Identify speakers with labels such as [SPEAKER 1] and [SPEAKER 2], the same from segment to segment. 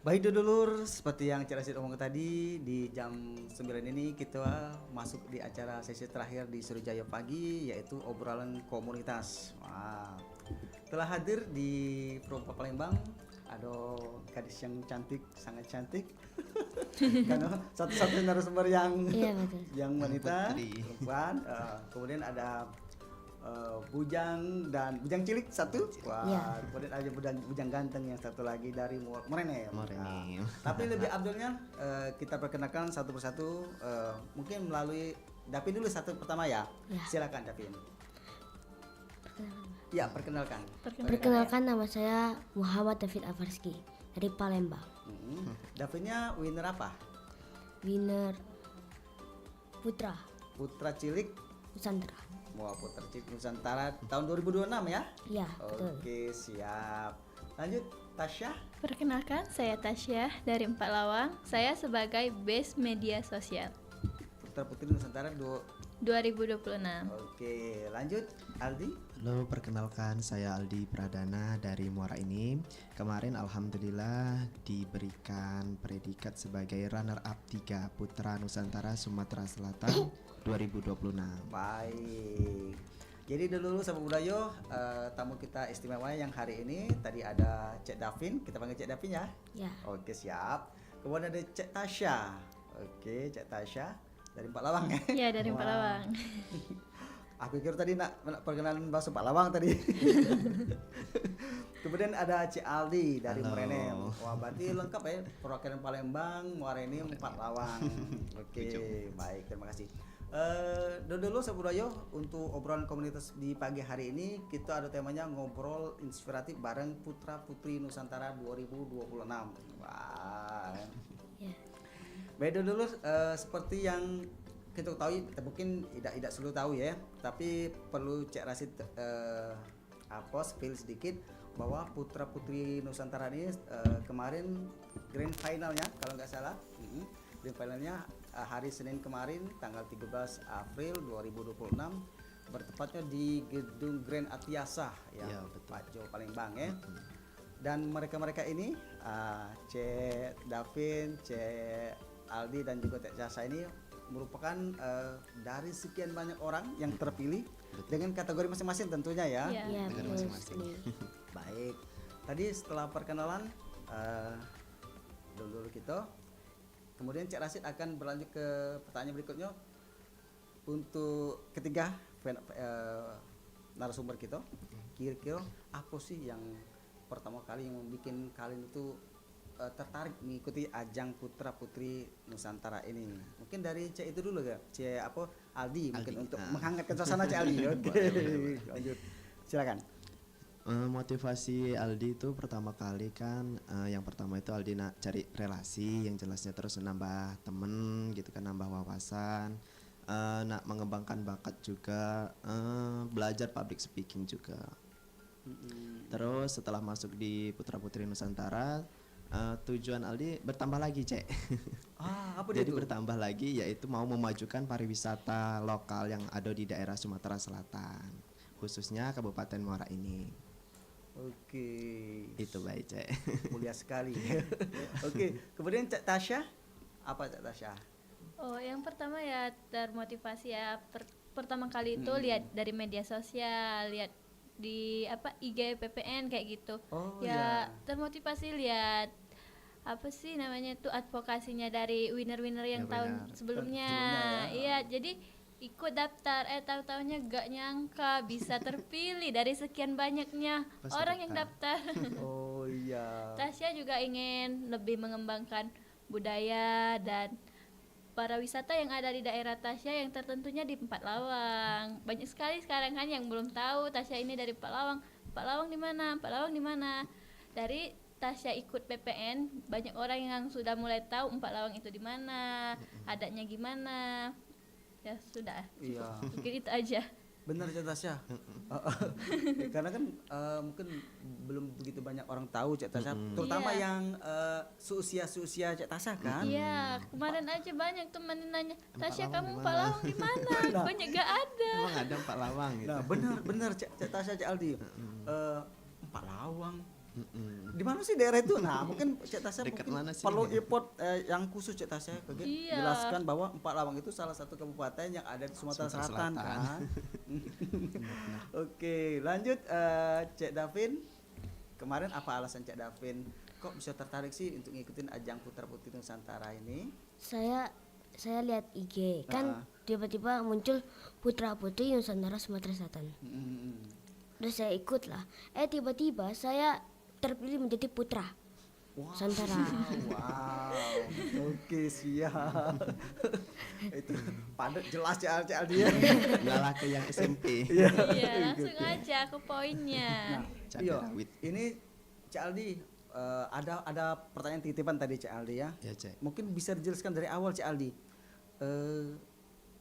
[SPEAKER 1] Baik dulur, seperti yang Cik Rasid omong tadi, di jam 9 ini kita masuk di acara sesi terakhir di Surujaya Pagi, yaitu obrolan komunitas. Wah, telah hadir di Perumpa Palembang, ada gadis yang cantik, sangat cantik. Karena satu-satunya narasumber yang
[SPEAKER 2] Iya betul.
[SPEAKER 1] yang wanita,
[SPEAKER 3] Putri.
[SPEAKER 1] perempuan. Kemudian ada bujang dan bujang cilik satu. Wah,
[SPEAKER 2] Iya.
[SPEAKER 1] kemudian ada bujang ganteng yang satu lagi dari Morenim.
[SPEAKER 3] Morenim.
[SPEAKER 1] Tapi lebih abdulnya kita perkenalkan satu persatu, mungkin melalui Davin dulu satu pertama ya.
[SPEAKER 2] Ya.
[SPEAKER 1] Silakan Davin. Ya, perkenalkan.
[SPEAKER 2] Perkenalkan, nama saya Muhammad David Afarski dari Palembang.
[SPEAKER 1] Davinnya winner apa?
[SPEAKER 2] Winner Putra
[SPEAKER 1] Putra Cilik.
[SPEAKER 2] Nusantara.
[SPEAKER 1] Wah, Putra Cilik Nusantara tahun 2026 ya?
[SPEAKER 2] Iya betul.
[SPEAKER 1] Oke, siap. Lanjut, Tasya.
[SPEAKER 4] Perkenalkan, saya Tasya dari Empat Lawang. Saya sebagai Base Media Sosial
[SPEAKER 1] Putra Putri Nusantara
[SPEAKER 4] 2026.
[SPEAKER 1] Oke, lanjut Aldi.
[SPEAKER 3] Halo, perkenalkan saya Aldi Pradana dari Muara Enim. Kemarin alhamdulillah diberikan predikat sebagai runner up 3 Putra Nusantara Sumatera Selatan 2026.
[SPEAKER 1] Baik. Jadi dulu sahabat Budayo, tamu kita istimewa yang hari ini tadi ada Cek Davin, kita panggil Cek Davin ya.
[SPEAKER 2] Ya.
[SPEAKER 1] Oke, siap. Kemudian ada Cek Tasya. Oke, Cek Tasya dari Empat Lawang ya.
[SPEAKER 4] Ya, dari Empat
[SPEAKER 1] Wah.
[SPEAKER 4] Lawang.
[SPEAKER 1] Aku kira tadi nak perkenalan bahasa Pak Lawang tadi. Kemudian ada Cik Aldi dari
[SPEAKER 3] Halo.
[SPEAKER 1] Morenim. Wah, berarti lengkap ya, perwakilan Palembang, Morenim, Empat Lawang. Oke, baik, terima kasih. Dulu Sabudayo, untuk obrolan komunitas di pagi hari ini kita ada temanya ngobrol inspiratif bareng Putra Putri Nusantara 2026. Wah.
[SPEAKER 2] Ya.
[SPEAKER 1] Baik dulu, seperti yang kita ketahui, mungkin tidak seluruh tahu ya, tapi perlu Cek Rasid spill sedikit bahwa Putra Putri Nusantara ini kemarin grand finalnya kalau nggak salah, grand finalnya hari Senin kemarin tanggal 13 April 2026 bertepatnya di gedung Grand Atiasa ya,
[SPEAKER 3] Ya, betul.
[SPEAKER 1] Pak Jo Palembang ya. Dan mereka ini Cek Davin, Cek Aldi dan juga Cek Jasa ini merupakan dari sekian banyak orang yang terpilih dengan kategori masing-masing tentunya ya.
[SPEAKER 4] Iya.
[SPEAKER 2] Ya
[SPEAKER 3] Negara
[SPEAKER 2] betul
[SPEAKER 3] masing-masing.
[SPEAKER 2] sekali.
[SPEAKER 1] Baik. Tadi setelah perkenalan dulu kita, kemudian Cek Rasid akan berlanjut ke pertanyaan berikutnya untuk ketiga narasumber kita. Kira-kira apa sih yang pertama kali yang membuat kalian itu tertarik mengikuti ajang Putra Putri Nusantara ini? Mungkin dari Cek itu dulu ya, Cek Aldi mungkin
[SPEAKER 3] Aldi,
[SPEAKER 1] untuk
[SPEAKER 3] nah.
[SPEAKER 1] menghangatkan suasana Cek Aldi. Oke.
[SPEAKER 3] Boleh.
[SPEAKER 1] Lanjut. Silakan.
[SPEAKER 3] Motivasi Aldi itu pertama kali kan yang pertama itu Aldi nak cari relasi yang jelasnya, terus nambah temen gitu kan, nambah wawasan, nak mengembangkan bakat juga, belajar public speaking juga. Terus setelah masuk di Putra Putri Nusantara, tujuan Aldi bertambah lagi, Cek.
[SPEAKER 1] Apa dia
[SPEAKER 3] Jadi
[SPEAKER 1] itu?
[SPEAKER 3] bertambah lagi yaitu mau memajukan pariwisata lokal yang ada di daerah Sumatera Selatan, khususnya Kabupaten Muara ini.
[SPEAKER 1] Oke.
[SPEAKER 3] Itu baik, Cek.
[SPEAKER 1] Mulia sekali. Oke, kemudian Cak Tasya, apa Cak Tasya?
[SPEAKER 4] Oh, yang pertama ya termotivasi ya. Pertama kali itu lihat dari media sosial, lihat di IG PPN kayak gitu.
[SPEAKER 1] Oh,
[SPEAKER 4] ya,
[SPEAKER 1] ya.
[SPEAKER 4] termotivasi lihat apa sih namanya itu advokasinya dari winner-winner yang
[SPEAKER 3] Ya,
[SPEAKER 4] tahun
[SPEAKER 3] winner.
[SPEAKER 4] sebelumnya.
[SPEAKER 1] Sebelumnya ya.
[SPEAKER 4] Iya, jadi ikut daftar, tahu-taunya gak nyangka bisa terpilih dari sekian banyaknya
[SPEAKER 3] Pas
[SPEAKER 4] orang yang daftar.
[SPEAKER 1] Oh iya.
[SPEAKER 4] Tasya juga ingin lebih mengembangkan budaya dan para wisata yang ada di daerah Tasya yang tertentunya di Empat Lawang. Banyak sekali sekarang kan yang belum tahu Tasya ini dari Empat Lawang. Empat Lawang di mana? Empat Lawang di mana? Dari Tasya ikut PPN, banyak orang yang sudah mulai tahu Empat Lawang itu di mana, adatnya gimana. Ya sudah,
[SPEAKER 1] Iya.
[SPEAKER 4] mungkin itu aja.
[SPEAKER 1] Benar Cak Tasya. Karena kan mungkin belum begitu banyak orang tahu Cak Tasya, terutama
[SPEAKER 4] Iya.
[SPEAKER 1] yang seusia Cak Tasya kan.
[SPEAKER 4] Iya, kemarin aja banyak temen nanya, Tasya
[SPEAKER 3] Lawang
[SPEAKER 4] kamu
[SPEAKER 3] di
[SPEAKER 4] Empat
[SPEAKER 3] mana?"
[SPEAKER 4] Lawang di mana? Banyak gak ada.
[SPEAKER 3] Emang ada Pak Lawang gitu.
[SPEAKER 1] Nah, benar Cak Tasya, Cak Aldi. Empat Lawang. Di mana sih daerah itu? Nah, mungkin Cek Tasya
[SPEAKER 3] Dekat
[SPEAKER 1] mungkin
[SPEAKER 3] mana sih?
[SPEAKER 1] perlu import yang khusus Cek Tasya
[SPEAKER 4] Iya.
[SPEAKER 1] jelaskan bahwa Empat Lawang itu salah satu kabupaten yang ada di Sumatera
[SPEAKER 3] Sumatera
[SPEAKER 1] Selatan
[SPEAKER 3] Selatan.
[SPEAKER 1] kan. Oke, lanjut Cek Davin. Kemarin apa alasan Cek Davin kok bisa tertarik sih untuk ngikutin ajang Putra Putri Nusantara ini?
[SPEAKER 2] Saya lihat IG kan
[SPEAKER 1] Ah.
[SPEAKER 2] tiba-tiba muncul Putra Putri Nusantara Sumatera Selatan. Terus saya ikut lah. Tiba-tiba saya terpilih menjadi putra Nusantara.
[SPEAKER 1] Wow. Oke, siap. Itu padat jelas ya Cek Aldi ya.
[SPEAKER 3] Ngalah ke yang SMP.
[SPEAKER 4] Iya, langsung aja ke poinnya.
[SPEAKER 1] Nah,
[SPEAKER 3] Cabai
[SPEAKER 1] iya,
[SPEAKER 3] rawit.
[SPEAKER 1] ini Cak Aldi ada pertanyaan titipan tadi Cak Aldi ya.
[SPEAKER 3] Ya, Cek.
[SPEAKER 1] Mungkin bisa dijelaskan dari awal Cak Aldi.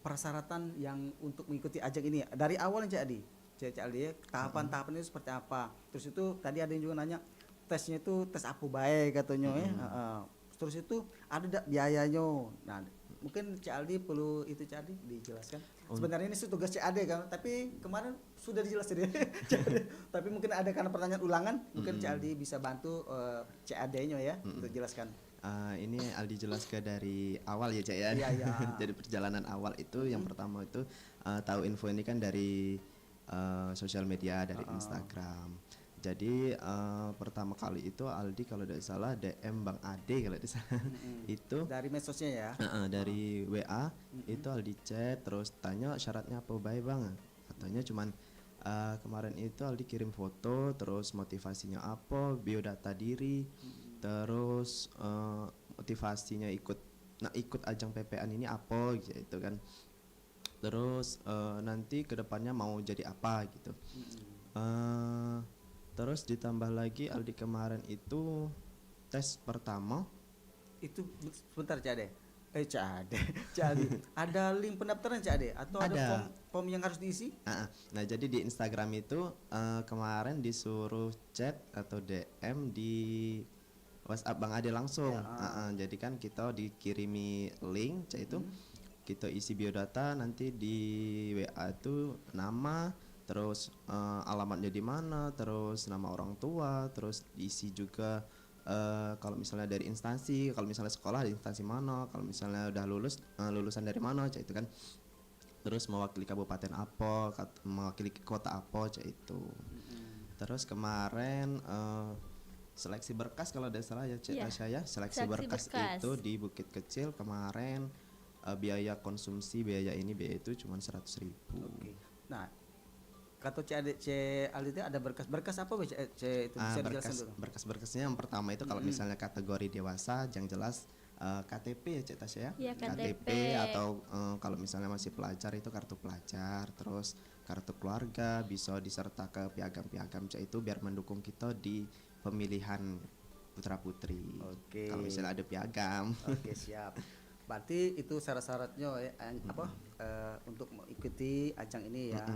[SPEAKER 1] Persyaratan yang untuk mengikuti ajang ini dari awal Cak Aldi. Cak Aldi ya, tahapan-tahapan itu seperti apa? Terus itu tadi ada yang juga nanya tesnya itu tes apa baik katanya ya. Terus itu ada biayanya. Nah, mungkin Cak Aldi perlu itu Cak Aldi dijelaskan. Sebenarnya ini tugas Cak Aldi kan, tapi kemarin sudah dijelaskan ya. Tapi mungkin ada karena pertanyaan ulangan, mungkin Cak Aldi bisa bantu Cak Aldi-nya ya untuk jelaskan.
[SPEAKER 3] Ini Aldi jelaskan dari awal ya Cak ya.
[SPEAKER 1] Iya, iya.
[SPEAKER 3] Jadi perjalanan awal itu yang pertama itu tahu info ini kan dari sosial media, dari Instagram. Jadi pertama kali itu Aldi kalau tidak salah DM Bang Ade kalau tidak salah itu
[SPEAKER 1] Dari medsosnya ya.
[SPEAKER 3] dari WA itu Aldi chat terus tanya syaratnya apa baik Bang, katanya cuman kemarin itu Aldi kirim foto terus motivasinya apa, biodata diri, terus motivasinya ikut ajang PPN ini apa gitu kan, terus nanti kedepannya mau jadi apa gitu. Terus ditambah lagi Aldi kemarin itu tes pertama
[SPEAKER 1] Itu sebentar Cak Ade. Cak Ade. Cak Aldi. Ada link pendaftaran Cak Ade atau ada
[SPEAKER 3] Ada.
[SPEAKER 1] form yang harus diisi?
[SPEAKER 3] Nah jadi di Instagram itu kemarin disuruh chat atau DM di WhatsApp Bang Ade langsung. Jadi kan kita dikirimi link cak itu kita isi biodata, nanti di WA itu nama, terus alamatnya di mana, terus nama orang tua, terus diisi juga kalau misalnya dari instansi, kalau misalnya sekolah di instansi mana, kalau misalnya udah lulus lulusan dari mana cak itu kan, terus mewakili kabupaten apa, mewakili kota apa cak itu. Terus kemarin seleksi berkas kalau tidak salah ya Cik
[SPEAKER 4] Iya,
[SPEAKER 3] Tasya ya, seleksi
[SPEAKER 4] seleksi
[SPEAKER 3] berkas
[SPEAKER 4] berkas.
[SPEAKER 3] itu di Bukit Kecil kemarin, biaya konsumsi biaya itu cuma 100.000.
[SPEAKER 1] Oke. Nah, kata Cak Aldi itu ada berkas apa Cak itu bisa dijelaskan dulu.
[SPEAKER 3] Berkas-berkasnya yang pertama itu kalau misalnya kategori dewasa yang jelas KTP ya Cik Tasya ya.
[SPEAKER 4] Iya, KTP.
[SPEAKER 3] Atau kalau misalnya masih pelajar itu kartu pelajar, terus kartu keluarga, bisa diserta ke piagam-piagam Cik itu biar mendukung kita di pemilihan putra putri.
[SPEAKER 1] Oke.
[SPEAKER 3] Kalau misalnya ada piagam.
[SPEAKER 1] Oke, siap. Berarti itu syarat-syaratnya ya, untuk mengikuti ajang ini ya.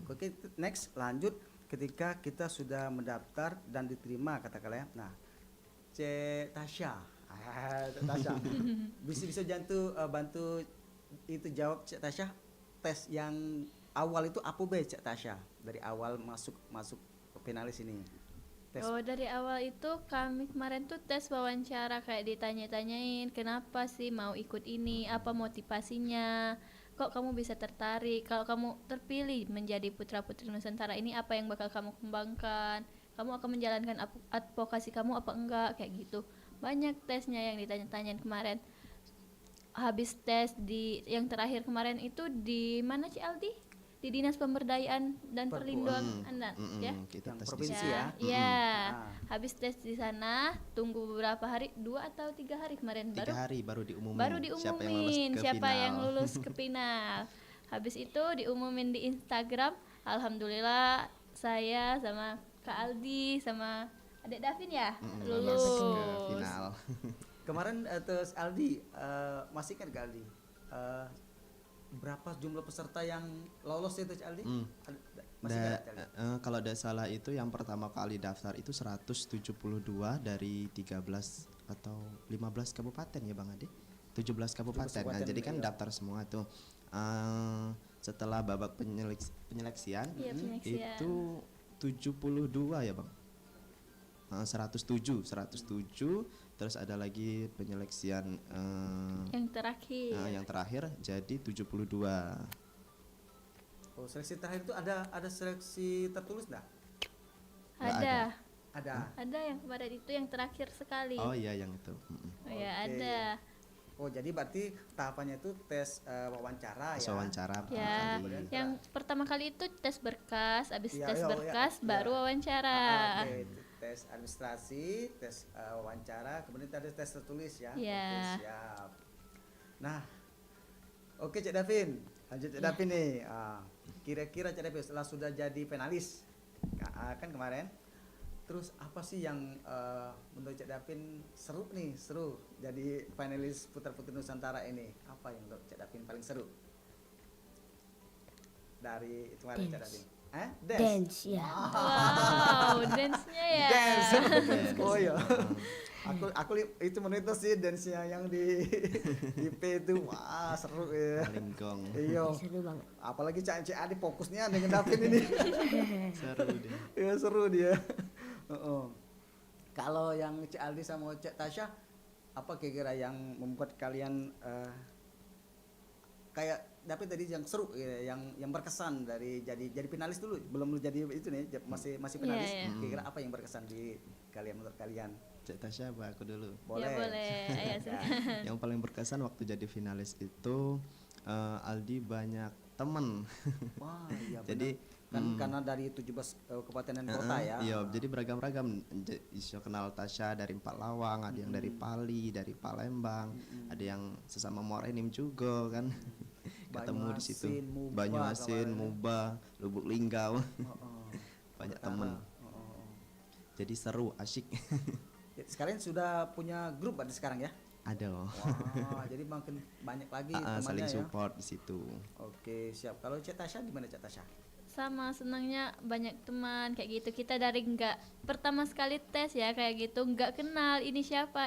[SPEAKER 1] Oke, next lanjut ketika kita sudah mendaftar dan diterima katakanlah ya. Nah, Cek Tasya. Tasya. Bisa bantu itu jawab Cek Tasya, tes yang awal itu apa Cek Tasya dari awal masuk finalis ini. Tes.
[SPEAKER 4] Oh, dari awal itu kami kemarin tuh tes wawancara, kayak ditanya-tanyain kenapa sih mau ikut ini, apa motivasinya, kok kamu bisa tertarik, kalau kamu terpilih menjadi putra putri Nusantara ini apa yang bakal kamu kembangkan, kamu akan menjalankan advokasi kamu apa enggak, kayak gitu. Banyak tesnya yang ditanya-tanyain kemarin. Habis tes yang terakhir kemarin itu di mana Ci Aldi? Di Dinas Pemberdayaan dan Perlindungan Anak ya.
[SPEAKER 3] Kita
[SPEAKER 1] Yang
[SPEAKER 3] tes
[SPEAKER 1] provinsi
[SPEAKER 3] di
[SPEAKER 1] ya.
[SPEAKER 4] Ya, habis tes di sana, tunggu beberapa hari, 2 atau 3 hari kemarin
[SPEAKER 3] 3 hari baru diumumin.
[SPEAKER 4] baru diumumin siapa yang
[SPEAKER 3] final.
[SPEAKER 4] lulus ke final. Habis itu diumumin di Instagram, alhamdulillah saya sama Kak Aldi sama Adek Davin ya lulus.
[SPEAKER 3] Lolos ke final.
[SPEAKER 1] Kemarin terus Aldi masih kan Kak Aldi berapa jumlah peserta yang lolos itu Cak Aldi? Masih ingat, Cak Aldi?
[SPEAKER 3] Kalau tidak salah itu yang pertama kali daftar itu 172 dari 13 atau 15 kabupaten ya Bang Ade. 17 kabupaten. Nah, jadi kan
[SPEAKER 1] iya.
[SPEAKER 3] daftar semua tuh. Setelah babak penyeleksian
[SPEAKER 4] Iya, penyeleksian.
[SPEAKER 3] itu 72 ya Bang. 107, terus ada lagi penyeleksian
[SPEAKER 4] Yang terakhir.
[SPEAKER 3] yang terakhir jadi 72.
[SPEAKER 1] Oh, seleksi terakhir itu ada seleksi tertulis enggak?
[SPEAKER 3] Nggak
[SPEAKER 4] Ada.
[SPEAKER 1] Ada.
[SPEAKER 4] Yang kemarin itu yang terakhir sekali.
[SPEAKER 3] Oh iya yang itu.
[SPEAKER 4] Oh ya,
[SPEAKER 1] Oke.
[SPEAKER 4] ada.
[SPEAKER 1] Oh, jadi berarti tahapannya itu tes wawancara
[SPEAKER 3] Tes
[SPEAKER 1] ya.
[SPEAKER 3] wawancara pertama
[SPEAKER 4] Ya,
[SPEAKER 3] kali.
[SPEAKER 4] yang pertama kali itu tes berkas, habis
[SPEAKER 1] Iya,
[SPEAKER 4] tes
[SPEAKER 1] iya,
[SPEAKER 4] berkas
[SPEAKER 1] iya.
[SPEAKER 4] baru wawancara.
[SPEAKER 1] Oke, itu tes administrasi, tes wawancara, kemudian ada tes tertulis ya.
[SPEAKER 4] Iya.
[SPEAKER 1] Oke, siap. Nah, oke Cik Davin, lanjut Cik Davin nih. Kira-kira Cik Davin setelah sudah jadi finalis kan kemarin, terus apa sih yang menurut Cik Davin seru jadi finalis Putra Putri Nusantara ini? Apa yang menurut Cik Davin paling seru dari itu kemarin Cik
[SPEAKER 2] Dance.
[SPEAKER 1] Davin?
[SPEAKER 2] Dance, ya.
[SPEAKER 4] Wow, dance-nya ya.
[SPEAKER 1] Dance.
[SPEAKER 3] Dance.
[SPEAKER 1] Oh iya. Aku itu menurut sih dance-nya yang di IP itu wah seru ya.
[SPEAKER 3] Paling gong.
[SPEAKER 1] Iya.
[SPEAKER 2] Seru banget.
[SPEAKER 1] Apalagi Cak Adi fokusnya dengan Davin ini.
[SPEAKER 3] Seru deh.
[SPEAKER 1] Ya seru dia. Heeh. Kalau yang Cak Aldi sama Cak Tasya apa kira-kira yang membuat kalian kayak David tadi yang seru ya, yang berkesan dari jadi finalis dulu belum jadi itu nih masih finalis.
[SPEAKER 4] Iya, iya.
[SPEAKER 1] Kira-kira apa yang berkesan di kalian menurut kalian?
[SPEAKER 3] Cek Tasya apa aku dulu?
[SPEAKER 1] Boleh.
[SPEAKER 4] Ya boleh. Ayo, silakan.
[SPEAKER 3] Yang paling berkesan waktu jadi finalis itu Aldi banyak temen.
[SPEAKER 1] Wah, iya benar.
[SPEAKER 3] Jadi
[SPEAKER 1] kan karena dari 17 kabupaten dan kota ya.
[SPEAKER 3] Iya, jadi beragam-ragam. Iso kenal Tasya dari Empat Lawang, ada yang dari Pali, dari Palembang, ada yang sesama Morenim juga kan. Ketemu di situ.
[SPEAKER 1] Banyuasin, Muba
[SPEAKER 3] Banyuasin,
[SPEAKER 1] kemarin.
[SPEAKER 3] Muba, Lubuk Linggau.
[SPEAKER 1] Heeh.
[SPEAKER 3] Banyak
[SPEAKER 1] Utara.
[SPEAKER 3] temen.
[SPEAKER 1] Heeh.
[SPEAKER 3] Jadi seru, asyik.
[SPEAKER 1] Ya, sekarang sudah punya grup berarti sekarang ya?
[SPEAKER 3] Ada.
[SPEAKER 1] Wah, jadi makin banyak lagi temannya
[SPEAKER 3] saling
[SPEAKER 1] ya.
[SPEAKER 3] support di situ.
[SPEAKER 1] Oke, siap. Kalau Cik Tasya gimana Cik Tasya?
[SPEAKER 4] Sama senangnya banyak teman kayak gitu. Kita dari nggak pertama sekali tes ya kayak gitu nggak kenal ini siapa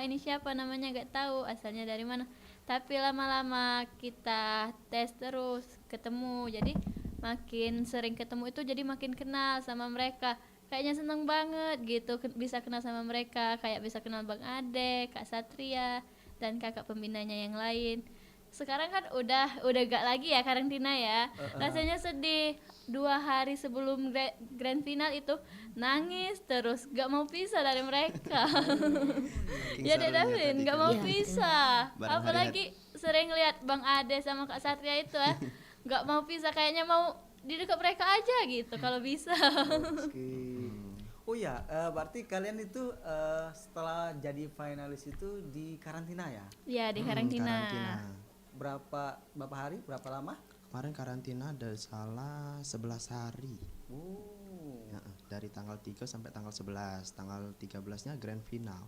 [SPEAKER 4] namanya nggak tahu asalnya dari mana. Tapi lama-lama kita tes terus ketemu. Jadi makin sering ketemu itu jadi makin kenal sama mereka. Kayaknya seneng banget gitu bisa kenal sama mereka. Kayak bisa kenal Bang Ade, Kak Satria dan kakak pembinanya yang lain. Sekarang kan udah gak lagi ya karantina ya. Rasanya sedih. 2 hari sebelum grand final itu nangis terus gak mau pisah dari mereka. Ya Dek Davin gak mau
[SPEAKER 2] Iya,
[SPEAKER 4] pisah.
[SPEAKER 3] Bareng
[SPEAKER 4] Apalagi sering lihat Bang Ade sama Kak Satria itu ya. Gak mau pisah kayaknya mau di dekat mereka aja gitu kalau bisa.
[SPEAKER 1] Oke. Oh ya, berarti kalian itu setelah jadi finalis itu di karantina ya?
[SPEAKER 4] Ya di karantina.
[SPEAKER 1] Berapa hari? Berapa lama?
[SPEAKER 3] Kemarin karantina ada salah 11 hari.
[SPEAKER 1] Oh.
[SPEAKER 3] Ya, dari tanggal 3 sampai tanggal 11. Tanggal 13-nya grand final.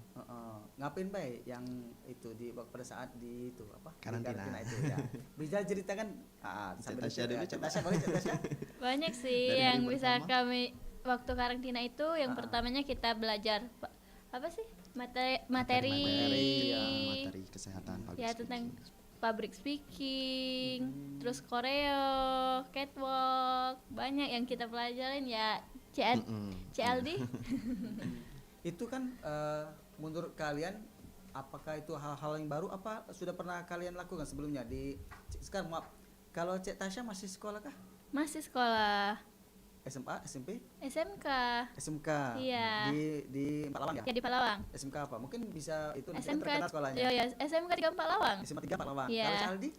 [SPEAKER 1] Ngapain Bay yang itu pada saat di itu apa? Di
[SPEAKER 3] Karantina.
[SPEAKER 1] itu ya. Bisa ceritakan sambil
[SPEAKER 3] Tasya dulu,
[SPEAKER 1] Cik Tasya boleh Cik Tasya?
[SPEAKER 4] Banyak sih
[SPEAKER 3] Dari
[SPEAKER 4] yang
[SPEAKER 3] hari
[SPEAKER 4] bisa
[SPEAKER 3] pertama.
[SPEAKER 4] kami waktu karantina itu yang pertamanya kita belajar apa sih materi
[SPEAKER 3] Materi, ya,
[SPEAKER 1] Iya.
[SPEAKER 3] materi kesehatan public
[SPEAKER 4] ya
[SPEAKER 3] speaking.
[SPEAKER 4] tentang public speaking, terus koreo, catwalk, banyak yang kita pelajarin ya CLD.
[SPEAKER 1] Itu kan menurut kalian apakah itu hal-hal yang baru apa sudah pernah kalian lakukan sebelumnya sekarang maaf kalau Cik Tasya masih sekolah kah?
[SPEAKER 4] Masih sekolah
[SPEAKER 1] SMA, SMP,
[SPEAKER 4] SMK
[SPEAKER 1] SMK
[SPEAKER 4] Iya.
[SPEAKER 1] di Palawang ya?
[SPEAKER 4] ya di Palawang.
[SPEAKER 1] SMK apa? Mungkin bisa itu nanti
[SPEAKER 4] SMK
[SPEAKER 1] terkenal sekolahnya.
[SPEAKER 4] ya SMK 3 Palawang.
[SPEAKER 1] SMA 3 Palawang.
[SPEAKER 4] Iya.
[SPEAKER 1] Kalau Aldi?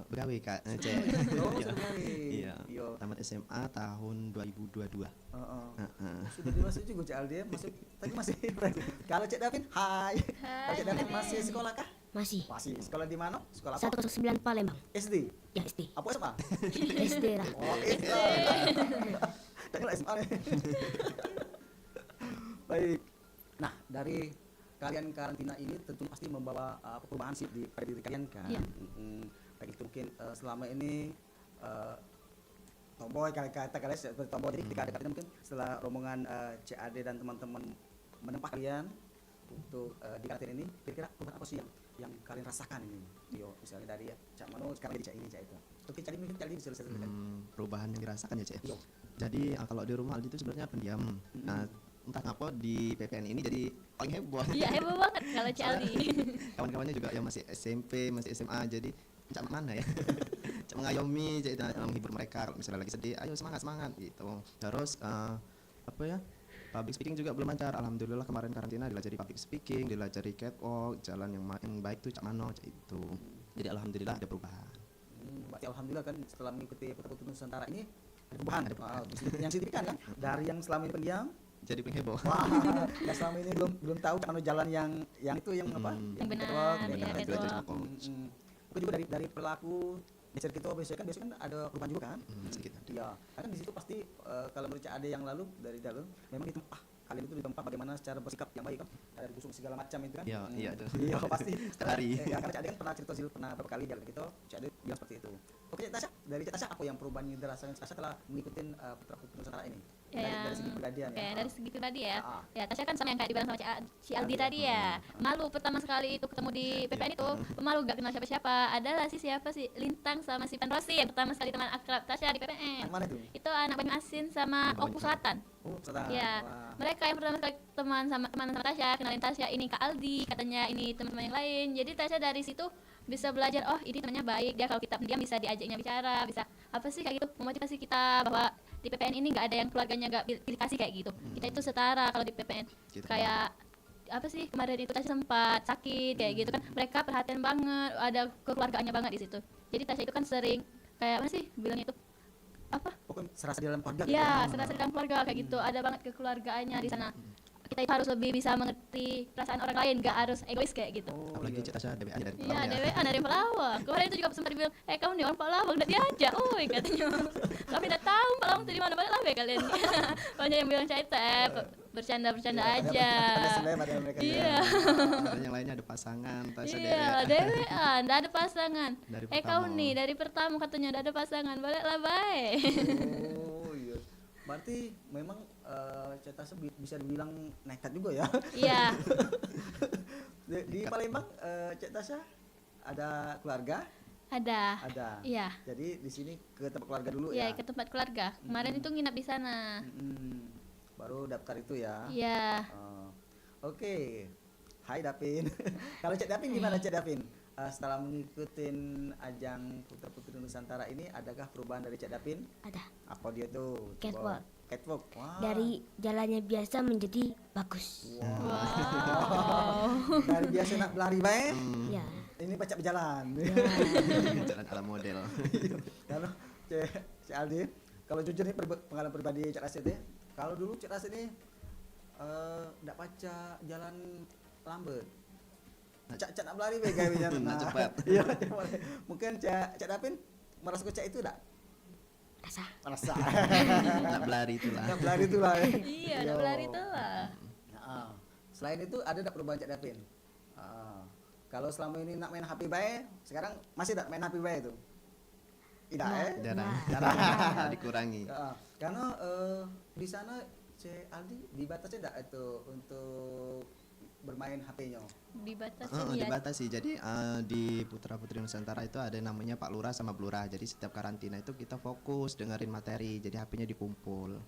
[SPEAKER 3] Begawe Kak, Cek.
[SPEAKER 1] Oh,
[SPEAKER 3] Iya.
[SPEAKER 1] sudah gawe.
[SPEAKER 3] Iya.
[SPEAKER 1] Iya.
[SPEAKER 3] Tamat SMA tahun 2022.
[SPEAKER 1] Sudah dewasa juga Cik Aldi ya, masih Kalau Cik Davin, hai. Kalau Cik Davin masih sekolah kah?
[SPEAKER 2] Masih.
[SPEAKER 1] Masih. Sekolah di mana? Sekolah apa?
[SPEAKER 2] 109 Palembang.
[SPEAKER 1] SD.
[SPEAKER 2] Ya SD.
[SPEAKER 1] Apa SMA?
[SPEAKER 2] SD lah.
[SPEAKER 1] Oh, SD. Tanya lah SMA nih. Baik. Nah, dari kalian karantina ini tentu pasti membawa perubahan sih pada diri kalian kan.
[SPEAKER 4] Iya.
[SPEAKER 1] Baik itu mungkin selama ini tomboy kata kalian seperti tomboy jadi ketika ada karantina mungkin setelah rombongan CAD dan teman-teman menempa kalian untuk di karantina ini kira-kira perubahan apa sih yang kalian rasakan ini? Yo, misalnya dari Cak Mano sekarang jadi Cak ini Cak itu. Oke, Cak ini mungkin Cak ini bisa ceritakan.
[SPEAKER 3] Perubahan yang dirasakan ya Cek.
[SPEAKER 1] Iya.
[SPEAKER 3] Jadi kalau di rumah Aldi itu sebenarnya pendiam. Nah, entah ngapa di PPN ini jadi paling heboh.
[SPEAKER 4] Iya, heboh banget kalau Cik Aldi.
[SPEAKER 3] Kawan-kawannya juga yang masih SMP, masih SMA, jadi cak mana ya? Cak mengayomi, jadi menghibur mereka kalau misalnya lagi sedih, ayo semangat semangat gitu. Terus apa ya? Public speaking juga belum lancar. Alhamdulillah kemarin karantina dilajari public speaking, dilajari catwalk, jalan yang baik tuh cak mano cak itu. Jadi alhamdulillah ada perubahan.
[SPEAKER 1] Berarti alhamdulillah kan setelah mengikuti Putra-Putri Nusantara ini ada perubahan, yang signifikan kan dari yang selama ini pendiam.
[SPEAKER 3] Jadi paling heboh.
[SPEAKER 1] Wah, yang selama ini belum tahu kan jalan yang itu yang apa?
[SPEAKER 4] Yang benar,
[SPEAKER 1] catwalk,
[SPEAKER 4] ya,
[SPEAKER 1] yang
[SPEAKER 3] belajar
[SPEAKER 4] catwalk.
[SPEAKER 3] sama coach.
[SPEAKER 1] Itu juga dari perilaku dasar kita biasanya kan ada perubahan juga kan?
[SPEAKER 3] Sedikit.
[SPEAKER 1] Iya, karena di situ pasti kalau menurut ada yang lalu dari dalam memang itu kalian itu di tempat bagaimana secara bersikap yang baik kan, ada busuk segala macam itu kan.
[SPEAKER 3] Iya, iya itu.
[SPEAKER 1] Iya pasti
[SPEAKER 3] Setiap hari.
[SPEAKER 1] Ya, karena Cak Ade kan pernah cerita sih, pernah beberapa kali jalan gitu, Cak Ade bilang seperti itu. Oke, Cak Tasya, dari Cak Tasya apa yang perubahan yang dirasakan Cak Tasya setelah mengikuti Putra-Putri Nusantara ini? Dari segi pribadian ya.
[SPEAKER 4] Dari segi pribadi ya.
[SPEAKER 1] Ah.
[SPEAKER 4] Ya, Tasya kan sama yang kayak dibilang sama Cik Aldi tadi ya. Malu pertama sekali itu ketemu di PPN itu, malu gak kenal siapa-siapa. Adalah siapa sih Lintang sama si Penrosi yang pertama sekali teman akrab Tasya di PPN.
[SPEAKER 1] Yang mana itu?
[SPEAKER 4] Itu anak Banyu Asin sama Oku Selatan.
[SPEAKER 1] Oh, setelah.
[SPEAKER 4] Ya,
[SPEAKER 1] Wah.
[SPEAKER 4] mereka yang pertama kali teman sama Tasya, kenalin Tasya, ini Kak Aldi, katanya ini teman-teman yang lain. Jadi Tasya dari situ bisa belajar, oh ini temannya baik, dia kalau kita pendiam bisa diajaknya bicara, bisa apa sih kayak gitu, memotivasi kita bahwa di PPN ini nggak ada yang keluarganya nggak pilih kasih kayak gitu. Kita itu setara kalau di PPN.
[SPEAKER 3] Gitu.
[SPEAKER 4] Kayak apa sih kemarin itu Tasya sempat sakit kayak gitu kan, mereka perhatian banget, ada kekeluargaannya banget di situ. Jadi Tasya itu kan sering kayak apa sih bilangnya itu apa?
[SPEAKER 1] Pokoknya serasa di dalam keluarga.
[SPEAKER 4] Ya, serasa dalam keluarga kayak gitu. Ada banget kekeluargaannya di sana. Kita itu harus lebih bisa mengerti perasaan orang lain, gak harus egois kayak gitu.
[SPEAKER 1] Oh,
[SPEAKER 3] Apalagi
[SPEAKER 1] iya.
[SPEAKER 3] Cak Tasya DBA dari
[SPEAKER 4] Iya,
[SPEAKER 3] Palembang ya.
[SPEAKER 4] DWA dari Pelawak. Kemarin itu juga sempat dibilang, kamu nih orang Pelawak, udah diajak, oi katanya. Kami udah tahu Pelawak itu di mana, balik lah kalian. Banyak yang bilang saya bercanda-bercanda aja.
[SPEAKER 1] Ada seleb, ada mereka.
[SPEAKER 4] Iya.
[SPEAKER 3] Dan yang lainnya ada pasangan, Tasya
[SPEAKER 4] Iya, DWA, nggak ada pasangan.
[SPEAKER 3] Dari
[SPEAKER 4] Kau
[SPEAKER 3] pertama.
[SPEAKER 4] nih dari pertama katanya udah ada pasangan, baliklah baik.
[SPEAKER 1] Oh iya. Berarti memang Cak Tasya bisa dibilang nekat juga ya.
[SPEAKER 4] Iya,
[SPEAKER 1] Di Palembang Cak Tasya ada keluarga?
[SPEAKER 4] ada.
[SPEAKER 1] Ada.
[SPEAKER 4] Iya.
[SPEAKER 1] Jadi di sini ke tempat keluarga dulu
[SPEAKER 4] Iya,
[SPEAKER 1] ya.
[SPEAKER 4] ke tempat keluarga. Kemarin itu nginap di sana.
[SPEAKER 1] Baru daftar itu ya.
[SPEAKER 4] Iya.
[SPEAKER 1] Oh, Oke. Hai Davin. Kalau Cak Davin gimana Cak Davin? Setelah mengikuti ajang Putra-Putri Nusantara ini, adakah perubahan dari Cak Davin?
[SPEAKER 2] Ada.
[SPEAKER 1] Apa dia tuh?
[SPEAKER 2] Catwalk.
[SPEAKER 1] Catwalk. Wah.
[SPEAKER 2] Dari jalannya biasa menjadi bagus.
[SPEAKER 4] Wow.
[SPEAKER 1] Dari biasa nak berlari baik,
[SPEAKER 2] Ya.
[SPEAKER 1] ini pacak berjalan.
[SPEAKER 3] Jalan ala model.
[SPEAKER 1] Kalau Cak Aldi, kalau jujur nih pengalaman pribadi Cak Rasid ya. Kalau dulu Cak Rasid ini ndak baca jalan lambat. Cak nak berlari baik kayaknya.
[SPEAKER 3] Nak cepat.
[SPEAKER 1] Iya, cepat. Mungkin Cak Davin merasa Cak itu enggak?
[SPEAKER 2] Rasa.
[SPEAKER 1] Merasa.
[SPEAKER 3] Nak berlari itulah.
[SPEAKER 1] Nak berlari itu lah.
[SPEAKER 4] Iya, udah berlari tuh lah.
[SPEAKER 1] Nah, selain itu ada enggak perubahan Cak Davin? Kalau selama ini nak main HP baik, sekarang masih tak main HP baik itu? Tidak ya?
[SPEAKER 3] Jarang. Dikurangi.
[SPEAKER 1] Karena di sana Cak Aldi dibatasi enggak itu untuk bermain HP-nya?
[SPEAKER 4] Dibatasi ya.
[SPEAKER 3] Dibatasi. Jadi di Putra Putri Nusantara itu ada yang namanya Pak Lurah sama Bu Lurah. Jadi setiap karantina itu kita fokus dengerin materi. Jadi HP-nya dikumpul.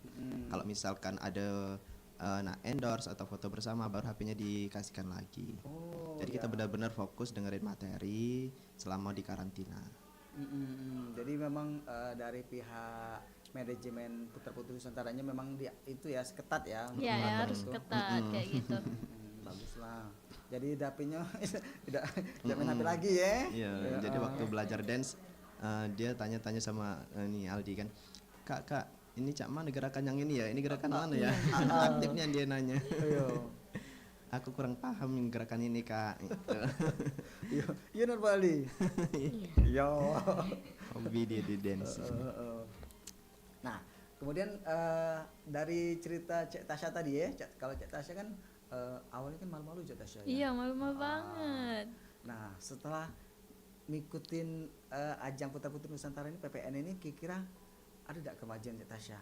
[SPEAKER 3] Kalau misalkan ada nak endorse atau foto bersama, baru HP-nya dikasihkan lagi.
[SPEAKER 1] Oh,
[SPEAKER 3] Jadi kita benar-benar fokus dengerin materi selama di karantina.
[SPEAKER 1] Jadi memang dari pihak manajemen Putra-Putri Nusantaranya memang itu ya ketat ya.
[SPEAKER 4] Iya, ya,
[SPEAKER 1] mengatur
[SPEAKER 4] harus
[SPEAKER 1] itu.
[SPEAKER 4] ketat kayak gitu.
[SPEAKER 1] Baguslah. Jadi dapinya tidak main HP lagi ya.
[SPEAKER 3] Iya, jadi waktu belajar dance dia tanya-tanya sama nih Aldi kan, kak ini cak mana gerakan yang ini ya, ini gerakan mana ya? Aktifnya dia nanya.
[SPEAKER 1] Iya.
[SPEAKER 3] Aku kurang paham yang gerakan ini kak. Gitu.
[SPEAKER 1] Iya, iya Nur Bali.
[SPEAKER 2] Iya.
[SPEAKER 1] Iya.
[SPEAKER 3] Hobi dia di dance.
[SPEAKER 1] Nah, kemudian dari cerita Cak Tasya tadi ya, kalau Cak Tasya kan awalnya kan malu-malu Cak Tasya ya.
[SPEAKER 4] Iya, malu-malu banget.
[SPEAKER 1] Nah, setelah ngikutin ajang Putra-Putri Nusantara ini PPN ini kira-kira ada tidak kemajuan Cak Tasya?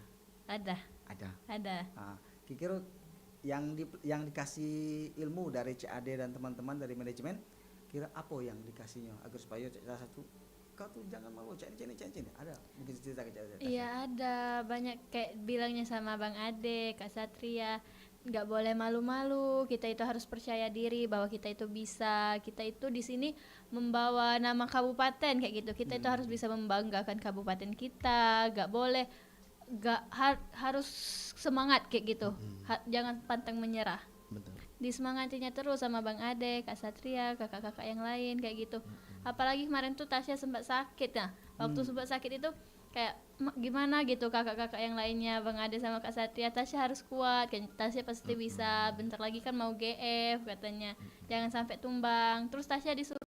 [SPEAKER 4] Ada.
[SPEAKER 1] Ada. Nah, kira-kira yang dikasih ilmu dari CAD dan teman-teman dari manajemen, kira apa yang dikasihnya agar supaya Cak Tasya tuh kau tuh jangan malu cak ini ada mungkin cerita ke Cak Tasya?
[SPEAKER 4] Iya, ada banyak kayak bilangnya sama Bang Ade, Kak Satria. nggak boleh malu-malu, kita itu harus percaya diri bahwa kita itu bisa, kita itu di sini membawa nama kabupaten kayak gitu, kita itu harus bisa membanggakan kabupaten kita, nggak boleh, harus semangat kayak gitu. Jangan pantang menyerah,
[SPEAKER 3] Betul.
[SPEAKER 4] disemangatinya terus sama Bang Ade, Kak Satria, kakak-kakak yang lain kayak gitu. Apalagi kemarin tuh Tasya sempat sakit. Nah, waktu sempat sakit itu kayak gimana gitu kakak-kakak yang lainnya, Bang Ade sama Kak Satria, Tasya harus kuat, kan Tasya pasti bisa, bentar lagi kan mau GF katanya, jangan sampai tumbang. Terus Tasya disuruh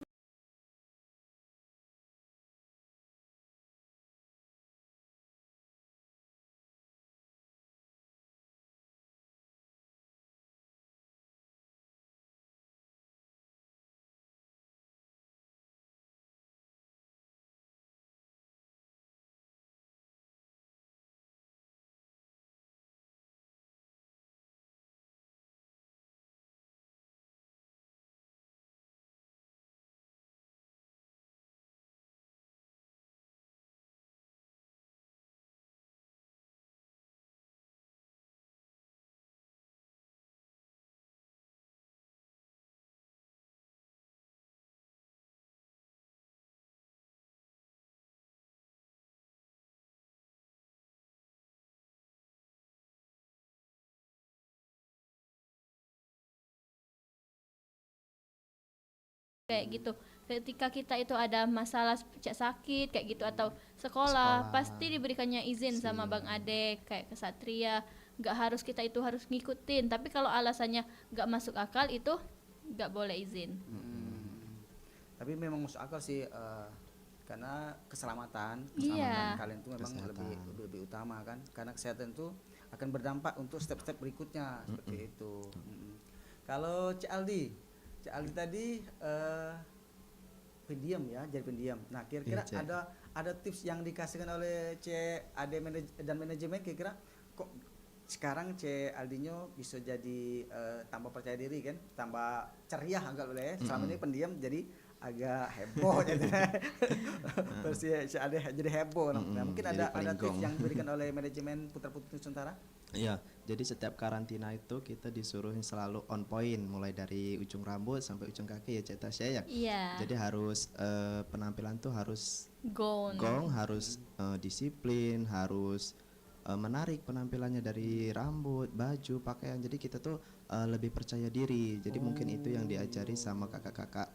[SPEAKER 4] kayak gitu. Ketika kita itu ada masalah sakit kayak gitu atau sekolah, pasti diberikannya izin sama Bang Ade kayak Kesatria. Nggak harus kita itu harus ngikutin, tapi kalau alasannya nggak masuk akal itu nggak boleh izin.
[SPEAKER 1] Tapi memang masuk akal sih, karena keselamatan
[SPEAKER 4] Iya.
[SPEAKER 1] kalian itu memang
[SPEAKER 3] Kesehatan.
[SPEAKER 1] lebih utama kan, karena kesehatan itu akan berdampak untuk step-step berikutnya seperti itu. Kalau Cik Aldi tadi pendiam ya, jadi pendiam. Nah, kira-kira
[SPEAKER 3] Iya, Cik.
[SPEAKER 1] ada tips yang dikasihkan oleh Cik Ade dan manajemen, kira-kira kok sekarang Cik Aldinyo bisa jadi tambah percaya diri kan, tambah ceria agak boleh ya. Selama ini pendiam jadi agak heboh jadi terus Cik Ade jadi heboh. Nah, mungkin
[SPEAKER 3] jadi
[SPEAKER 1] ada tips
[SPEAKER 3] pelinggong.
[SPEAKER 1] yang diberikan oleh manajemen Putra Putri Nusantara.
[SPEAKER 3] Iya, jadi setiap karantina itu kita disuruhin selalu on point, mulai dari ujung rambut sampai ujung kaki ya Cik Tasya ya.
[SPEAKER 4] Iya.
[SPEAKER 3] Jadi harus penampilan tuh harus
[SPEAKER 4] Gong.
[SPEAKER 3] harus disiplin, harus menarik penampilannya dari rambut, baju, pakaian. Jadi kita tuh lebih percaya diri. Jadi mungkin itu yang diajari sama kakak-kakak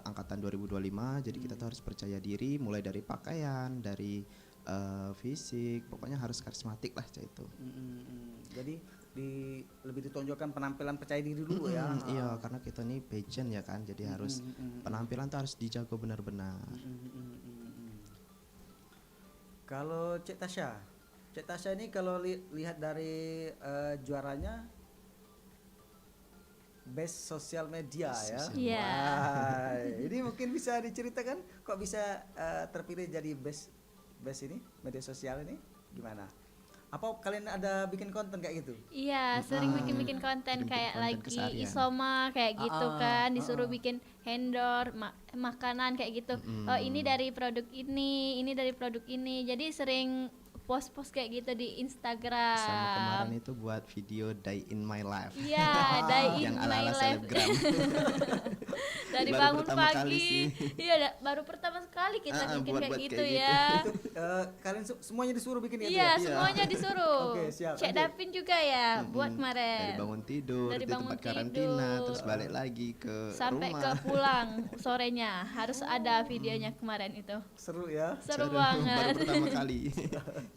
[SPEAKER 3] angkatan 2025. Jadi kita tuh harus percaya diri, mulai dari pakaian, dari fisik, pokoknya harus karismatik lah Cak itu.
[SPEAKER 1] Jadi lebih ditonjolkan penampilan percaya diri dulu ya.
[SPEAKER 3] Iya, karena kita nih pageant ya kan, jadi harus penampilan tuh harus dijaga benar-benar.
[SPEAKER 1] Kalau Cik Tasya ini kalau lihat dari juaranya best sosial media ya.
[SPEAKER 4] Iya.
[SPEAKER 1] Wah, ini mungkin bisa diceritakan kok bisa terpilih jadi best ini media sosial ini gimana? Apa kalian ada bikin konten kayak gitu?
[SPEAKER 4] Iya, sering bikin-bikin konten
[SPEAKER 3] Bikin
[SPEAKER 4] kayak
[SPEAKER 3] konten
[SPEAKER 4] lagi
[SPEAKER 3] keseharian.
[SPEAKER 4] isoma kayak gitu kan, disuruh bikin handor makanan kayak gitu. Oh, ini dari produk ini dari produk ini. Jadi sering post-post kayak gitu di Instagram.
[SPEAKER 3] Sama kemarin itu buat video Day in My Life.
[SPEAKER 4] Iya, Day in
[SPEAKER 3] yang
[SPEAKER 4] My
[SPEAKER 3] ala-ala
[SPEAKER 4] Life.
[SPEAKER 3] selebgram.
[SPEAKER 4] Dari
[SPEAKER 3] Baru
[SPEAKER 4] bangun
[SPEAKER 3] pertama kali
[SPEAKER 4] pagi.
[SPEAKER 3] sih.
[SPEAKER 4] Iya, baru pertama sekali kita bikin
[SPEAKER 3] buat
[SPEAKER 4] kayak gitu
[SPEAKER 3] kayak
[SPEAKER 4] ya.
[SPEAKER 1] Itu kalian semuanya disuruh bikin itu
[SPEAKER 4] Iya,
[SPEAKER 1] ya?
[SPEAKER 4] semuanya disuruh.
[SPEAKER 1] Oke, siap.
[SPEAKER 4] Cek
[SPEAKER 1] Lanjut.
[SPEAKER 4] Davin juga ya buat
[SPEAKER 3] Dari
[SPEAKER 4] kemarin.
[SPEAKER 3] bangun tidur
[SPEAKER 4] Dari
[SPEAKER 3] di
[SPEAKER 4] bangun
[SPEAKER 3] tempat karantina,
[SPEAKER 4] tidur.
[SPEAKER 3] terus balik lagi ke
[SPEAKER 4] Sampai
[SPEAKER 3] rumah.
[SPEAKER 4] ke pulang sorenya harus ada videonya kemarin itu.
[SPEAKER 1] Seru ya.
[SPEAKER 4] Seru
[SPEAKER 3] Baru
[SPEAKER 4] banget.
[SPEAKER 3] pertama kali.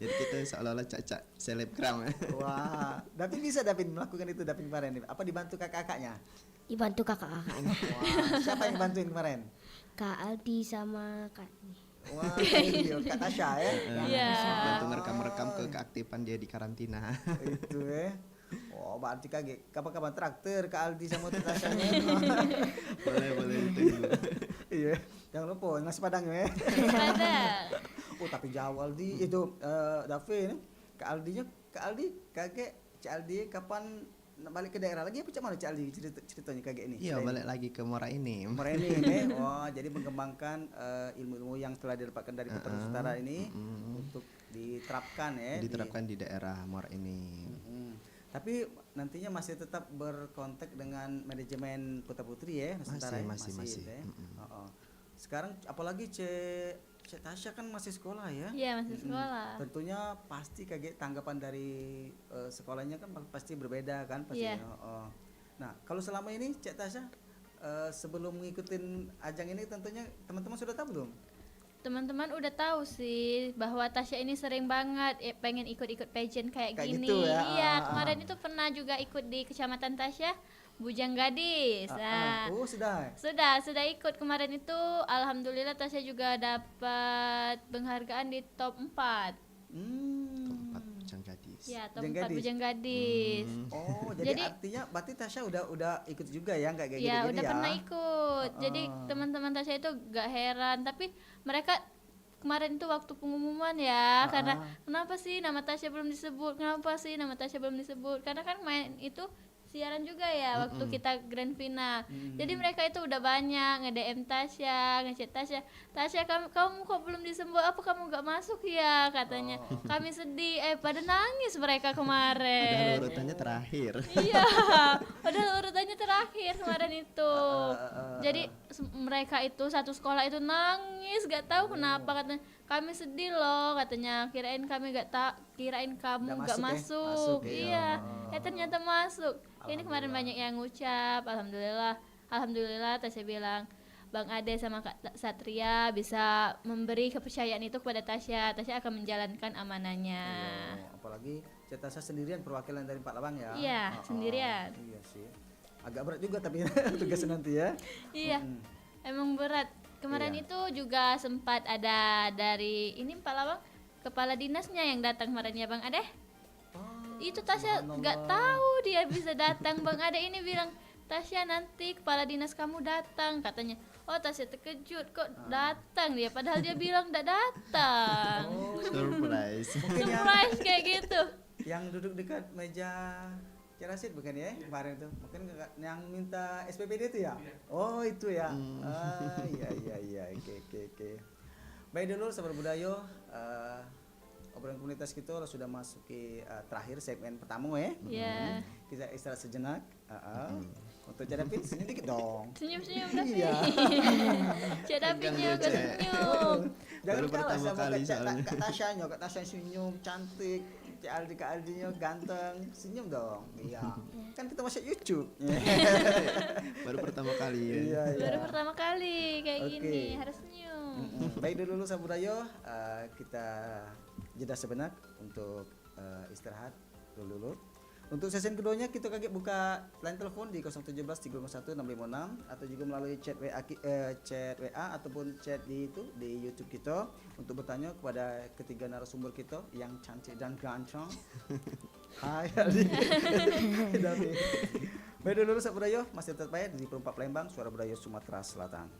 [SPEAKER 3] Jadi kita seolah-olah caca selebgram.
[SPEAKER 1] Wah, Davin bisa melakukan itu kemarin. Apa dibantu kakak-kakaknya?
[SPEAKER 2] Dibantu kakak-kakaknya.
[SPEAKER 1] Wah, siapa yang bantuin kemarin?
[SPEAKER 2] Kak Aldi sama Kak
[SPEAKER 1] Wah, iya, Kak Tasya ya.
[SPEAKER 4] Iya.
[SPEAKER 3] Bantu ngerekam-rekam ke keaktifan dia di karantina.
[SPEAKER 1] Itu ya. Oh, berarti kaget. Kapan-kapan traktir Kak Aldi sama Kak Tasya.
[SPEAKER 3] boleh ditunggu.
[SPEAKER 1] Iya, jangan lupa nasi padang ya.
[SPEAKER 4] Ada.
[SPEAKER 1] Oh, tapi jauh Aldi itu Davin. Kak Aldi kakek Cik Aldi kapan balik ke daerah lagi apa cak mana Cik Aldi ceritanya kakek ini?
[SPEAKER 3] Iya, balik lagi ke Muara ini.
[SPEAKER 1] Kemarin ini, oh jadi mengembangkan ilmu-ilmu yang telah didapatkan dari Putra Nusantara ini untuk diterapkan ya.
[SPEAKER 3] Diterapkan di daerah Muara ini.
[SPEAKER 1] Tapi nantinya masih tetap berkontak dengan manajemen Putra Putri ya Nusantara ya?
[SPEAKER 3] Masih.
[SPEAKER 1] Gitu ya. Oh. Sekarang apalagi Cek Tasya kan masih sekolah ya?
[SPEAKER 4] Iya, masih sekolah.
[SPEAKER 1] Tentunya pasti kaget tanggapan dari sekolahnya kan pasti berbeda kan pasti.
[SPEAKER 4] Iya.
[SPEAKER 1] Oh. Nah, kalau selama ini Cek Tasya sebelum ngikutin ajang ini tentunya teman-teman sudah tahu belum?
[SPEAKER 4] Teman-teman udah tahu sih bahwa Tasya ini sering banget pengen ikut-ikut pageant kayak
[SPEAKER 1] Kayak
[SPEAKER 4] gini.
[SPEAKER 1] gitu ya?
[SPEAKER 4] Iya, kemarin itu pernah juga ikut di Kecamatan Tasya, Bujang Gadis. Nah,
[SPEAKER 1] Oh, sudah.
[SPEAKER 4] sudah ikut kemarin itu. Alhamdulillah Tasya juga dapat penghargaan di top 4.
[SPEAKER 3] Tempat Bujang Gadis.
[SPEAKER 4] Ya, top
[SPEAKER 1] Bujang
[SPEAKER 4] 4
[SPEAKER 1] Gadis.
[SPEAKER 4] Bujang Gadis.
[SPEAKER 1] Oh, jadi artinya berarti Tasya udah ikut juga ya kayak gini-gini
[SPEAKER 4] Ya,
[SPEAKER 1] ya?
[SPEAKER 4] udah pernah ikut. Jadi teman-teman Tasya itu gak heran, tapi mereka kemarin itu waktu pengumuman ya, karena kenapa sih nama Tasya belum disebut? Kenapa sih nama Tasya belum disebut? Karena kan main itu siaran juga ya waktu kita grand final. Jadi mereka itu udah banyak nge-DM Tasya, ngechat Tasya, "Tasya, kamu kok belum disebut? Apa kamu gak masuk ya?" katanya. Kami sedih, pada nangis mereka
[SPEAKER 3] Padahal
[SPEAKER 4] kemarin.
[SPEAKER 3] urutannya terakhir.
[SPEAKER 4] Iya, padahal urutannya terakhir kemarin itu. Jadi mereka itu satu sekolah itu nangis, gak tahu kenapa, katanya kami sedih loh, katanya kirain kamu
[SPEAKER 1] Nggak
[SPEAKER 4] gak
[SPEAKER 1] masuk
[SPEAKER 4] masuk.
[SPEAKER 1] ya?
[SPEAKER 4] Iya, ternyata masuk. Ini kemarin banyak yang ngucap, alhamdulillah Tasya bilang Bang Ade sama Kak Satria bisa memberi kepercayaan itu kepada Tasya. Tasya akan menjalankan amanahnya.
[SPEAKER 1] Apalagi Cek Tasya sendirian perwakilan dari Pak Labang ya?
[SPEAKER 4] Iya, sendirian.
[SPEAKER 1] Iya sih. Agak berat juga tapi tugasnya nanti ya.
[SPEAKER 4] Iya, emang berat. Kemarin
[SPEAKER 1] Iya.
[SPEAKER 4] itu juga sempat ada dari ini Pak Lawang, kepala dinasnya yang datang kemarin ya Bang Ade. Itu Tasya nggak tahu dia bisa datang. Bang Ade ini bilang, "Tasya, nanti kepala dinas kamu datang," katanya. Oh, Tasya terkejut, kok datang dia, padahal dia bilang nggak datang.
[SPEAKER 3] Surprise.
[SPEAKER 4] Surprise kayak gitu.
[SPEAKER 1] Yang duduk dekat meja Cek Rasid bukan ya kemarin itu? Mungkin yang minta SPPD itu ya? Oh, itu ya. Iya. Oke. Baik dulu sahabat Budayo, obrolan komunitas kita sudah masuki terakhir segmen pertama ya.
[SPEAKER 4] Iya.
[SPEAKER 1] Kita istirahat sejenak. Untuk Cak David senyum dikit dong.
[SPEAKER 4] Senyum-senyum David.
[SPEAKER 1] Iya.
[SPEAKER 4] Cak David
[SPEAKER 3] Tegang
[SPEAKER 4] juga
[SPEAKER 3] dia, Cek.
[SPEAKER 4] senyum.
[SPEAKER 1] Jangan
[SPEAKER 3] Baru
[SPEAKER 1] kalah
[SPEAKER 3] pertama
[SPEAKER 1] sama
[SPEAKER 3] kali
[SPEAKER 1] Kak
[SPEAKER 3] soalnya.
[SPEAKER 1] Kak Tasya senyum cantik. Kak Aldinya ganteng, senyum dong. Iya. Kan kita masuk YouTube.
[SPEAKER 3] Baru pertama kali ya.
[SPEAKER 1] Iya.
[SPEAKER 4] Baru pertama kali kayak
[SPEAKER 1] Oke.
[SPEAKER 4] gini, harus senyum.
[SPEAKER 1] Baik dulu Saburayo, kita jeda sebentar untuk istirahat dulu. Untuk sesi keduanya kita kaget buka line telepon di 017 351 656 atau juga melalui chat WA ataupun chat di YouTube kita untuk bertanya kepada ketiga narasumber kita yang cantik dan ganteng. Hai Aldi. David. Baik dulu Saburayo, masih tetap aja di Perempat Palembang, Suara Budaya Sumatera Selatan.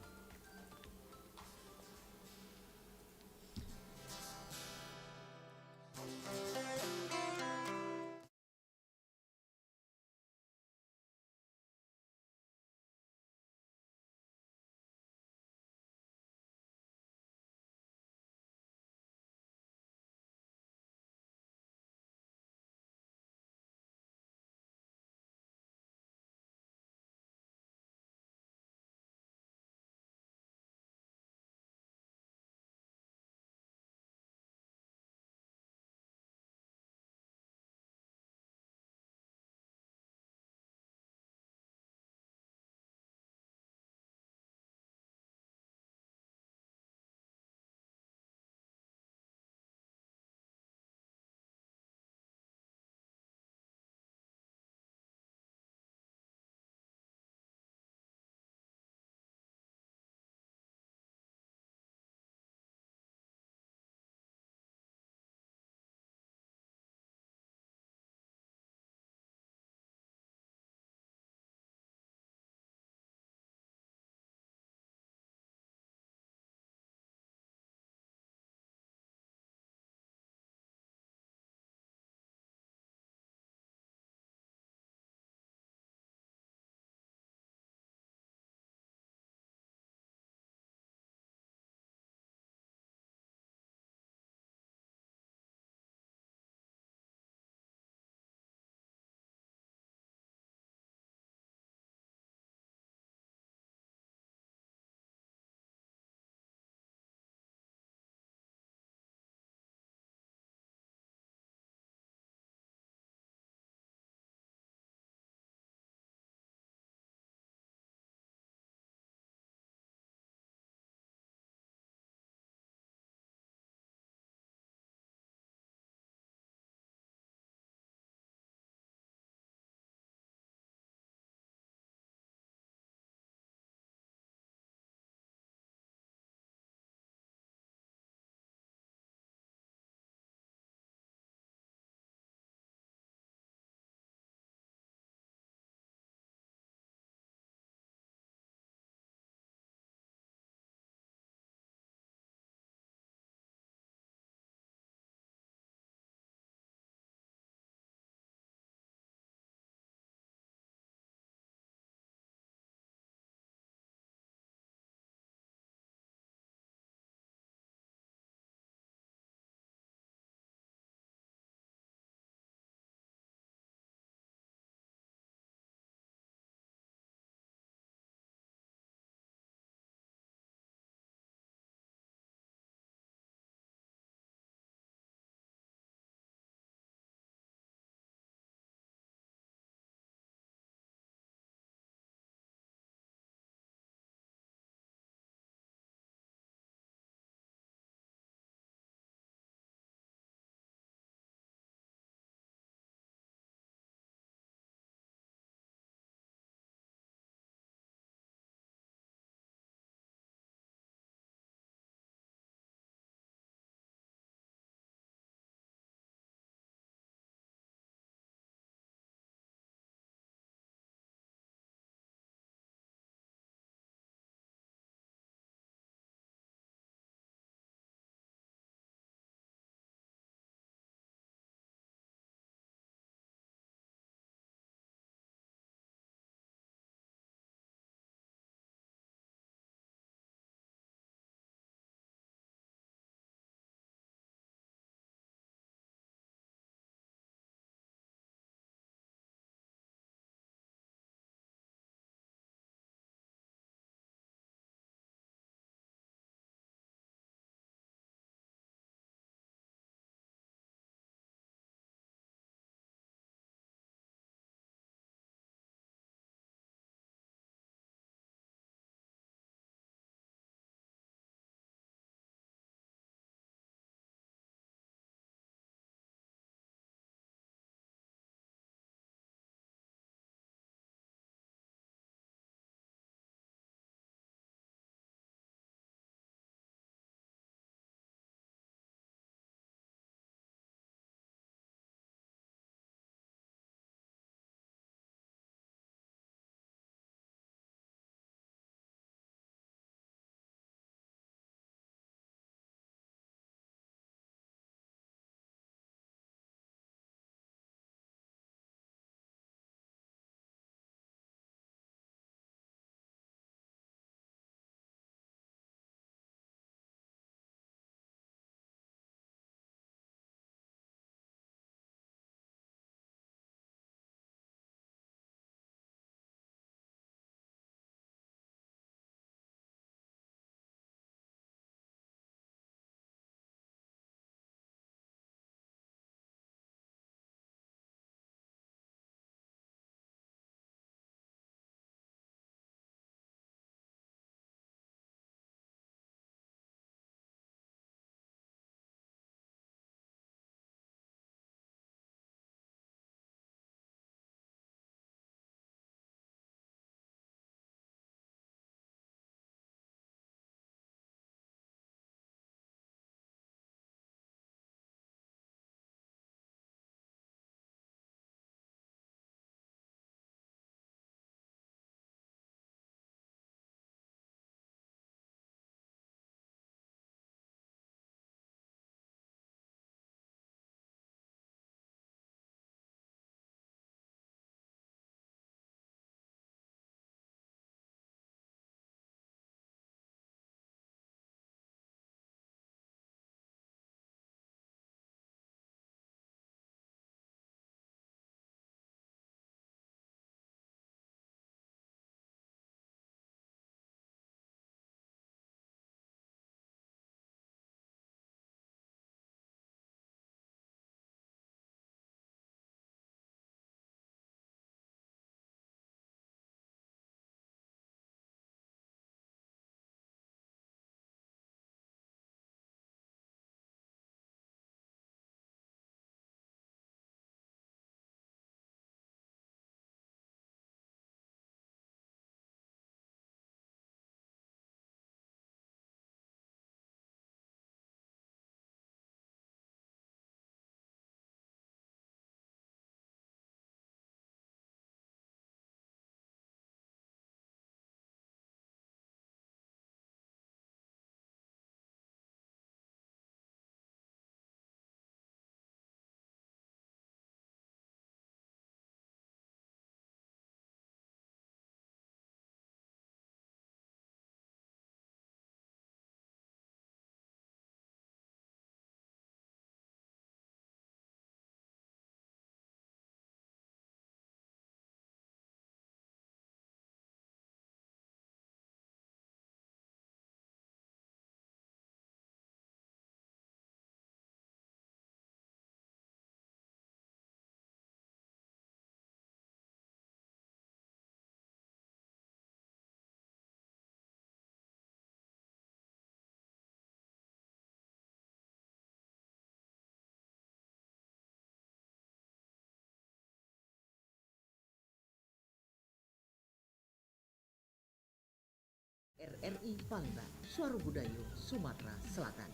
[SPEAKER 5] RRI Palembang, Suara Budaya Sumatera Selatan.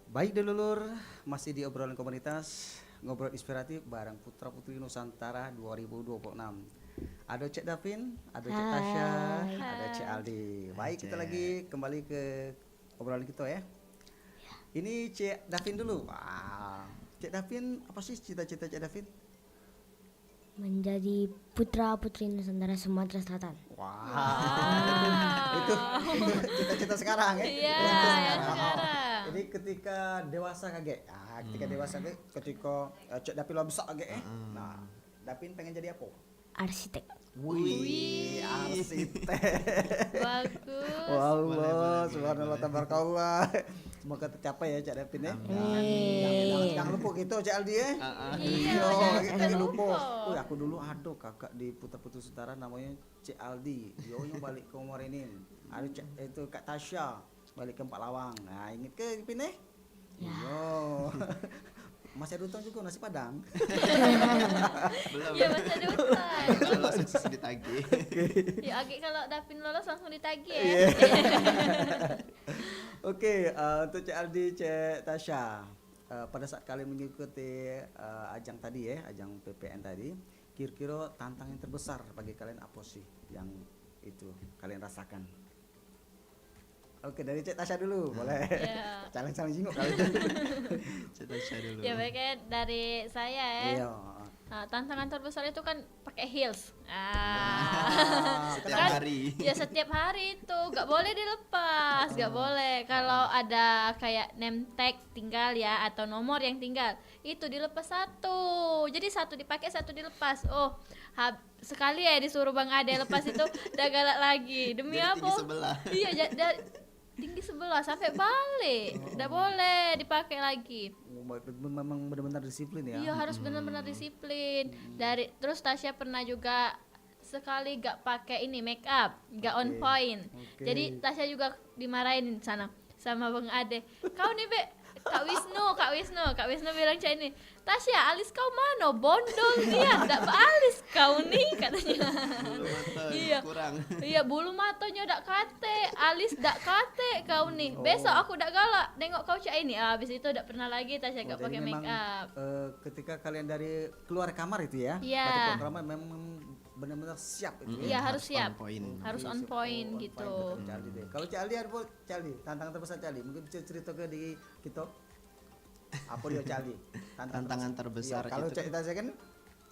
[SPEAKER 1] Baik dulur, masih di obrolan komunitas, ngobrol inspiratif bareng Putra Putri Nusantara 2026. Ada Cek Davin, ada Cek Tasya, ada Cek Aldi. Baik, kita lagi kembali ke obrolan kita ya. Ini Cek Davin dulu. Wah, Cek Davin, apa sih cita-cita Cek Davin?
[SPEAKER 2] Menjadi putra putri Nusantara Sumatera Selatan.
[SPEAKER 1] Wah, itu cita-cita sekarang ya?
[SPEAKER 4] Iya,
[SPEAKER 1] Cita-cita
[SPEAKER 4] yang sekarang.
[SPEAKER 1] Jadi ketika dewasa kaget, ketika dewasa kaget, ketika Cek Davin lo besar kaget Nah, Davin pengen jadi apa?
[SPEAKER 2] Arsitek.
[SPEAKER 1] Wih, arsitek.
[SPEAKER 4] Bagus.
[SPEAKER 1] Wallah, subhanallah, tabarakallah. Semoga tercapai ya Cak Davin ya. Jangan lupa gitu Cak Aldi ya.
[SPEAKER 4] Iya,
[SPEAKER 1] Kita
[SPEAKER 4] jangan
[SPEAKER 1] lupa.
[SPEAKER 4] lupa.
[SPEAKER 1] Aku dulu ada kakak di Putra Putri Nusantara namanya Cak Aldi. Dia balik ke Morenin. Ada itu Kak Tasya balik ke Empat Lawang. Nah, inget ke Pin eh? Iya. Masih ada utang juga nasi Padang.
[SPEAKER 3] Belum.
[SPEAKER 4] Iya, masih ada utang.
[SPEAKER 3] Kalau sukses ditagih.
[SPEAKER 4] Ya, Agi kalau Davin lolos langsung ditagih ya.
[SPEAKER 1] Iya. Oke, untuk Cik Aldi, Cik Tasya, pada saat kalian mengikuti ajang tadi ya, ajang PPN tadi, kira-kira tantangan yang terbesar bagi kalian apa sih yang itu kalian rasakan? Oke, dari Cik Tasya dulu, boleh.
[SPEAKER 4] Iya.
[SPEAKER 1] Saling jinguk kali.
[SPEAKER 3] Cek Tasya dulu.
[SPEAKER 4] Ya, baiknya dari saya ya.
[SPEAKER 1] Iya.
[SPEAKER 4] Nah, tantangan terbesar itu kan pakai heels.
[SPEAKER 3] Setiap
[SPEAKER 4] Kan,
[SPEAKER 3] hari.
[SPEAKER 4] ya setiap hari itu nggak boleh dilepas, nggak boleh. Kalau ada kayak name tag tinggal ya atau nomor yang tinggal itu dilepas satu. Jadi satu dipakai, satu dilepas. Oh, sekali ya disuruh Bang Ade lepas itu udah galak lagi. Demi
[SPEAKER 3] Jadi
[SPEAKER 4] apa?
[SPEAKER 3] tinggi sebelah.
[SPEAKER 4] Iya, tinggi sebelah sampai balik. Udah boleh dipakai lagi.
[SPEAKER 1] Memang benar-benar disiplin ya.
[SPEAKER 4] Iya, harus benar-benar disiplin. Terus Tasya pernah juga sekali gak pakai ini make up, gak on point.
[SPEAKER 1] Oke.
[SPEAKER 4] Jadi Tasya juga dimarahin di sana sama Bang Ade. Kau nih, Be, Kak Wisnu bilang cak ini, Tasya, alis kau mana? Bondol dia, ndak alis kau nih katanya.
[SPEAKER 3] Bulu mata
[SPEAKER 4] Iya.
[SPEAKER 3] kurang.
[SPEAKER 4] Iya, bulu matanya dak kate, alis dak kate kau nih. Besok aku dak galak nengok kau cak ini. Habis itu dak pernah lagi Tasya gak
[SPEAKER 1] Jadi
[SPEAKER 4] pakai
[SPEAKER 1] memang,
[SPEAKER 4] make up.
[SPEAKER 1] ketika kalian dari keluar kamar itu ya,
[SPEAKER 4] Iya.
[SPEAKER 1] baca programa memang benar-benar siap itu
[SPEAKER 4] Iya,
[SPEAKER 1] ya.
[SPEAKER 4] harus siap.
[SPEAKER 3] on point.
[SPEAKER 4] Harus on
[SPEAKER 1] Siap.
[SPEAKER 4] point
[SPEAKER 1] Oh,
[SPEAKER 4] gitu.
[SPEAKER 1] betul, Cak Aldi deh. Kalau Cak Aldi ada apa? Cak Aldi, tantangan terbesar Cak Aldi. Mungkin bisa cerita ke di kita. Apa dia Cak Aldi?
[SPEAKER 3] Tantangan terbesar
[SPEAKER 1] Iya, kalau
[SPEAKER 3] itu
[SPEAKER 1] Cak Tasya kan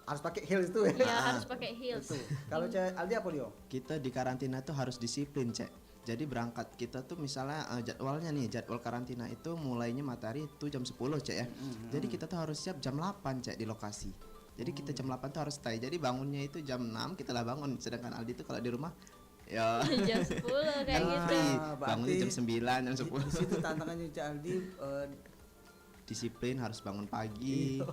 [SPEAKER 1] harus pakai heels itu ya.
[SPEAKER 4] Iya, harus pakai heels.
[SPEAKER 1] Itu. Kalau Cak Aldi apa dia?
[SPEAKER 3] Kita di karantina tuh harus disiplin, Cek. Jadi berangkat kita tuh misalnya jadwalnya nih, jadwal karantina itu mulainya matahari itu jam 10, Cek ya. Jadi kita tuh harus siap jam 8, Cek, di lokasi. Jadi kita jam 8 tuh harus stay. Jadi bangunnya itu jam 6 kita lah bangun. Sedangkan Aldi tuh kalau di rumah ya
[SPEAKER 4] Jam 10 kayak
[SPEAKER 3] kan
[SPEAKER 4] gitu.
[SPEAKER 3] free.
[SPEAKER 1] berarti
[SPEAKER 3] Bangunnya jam 9, jam
[SPEAKER 1] Di
[SPEAKER 3] 10.
[SPEAKER 1] situ tantangannya Cak Aldi
[SPEAKER 3] Disiplin, harus bangun pagi.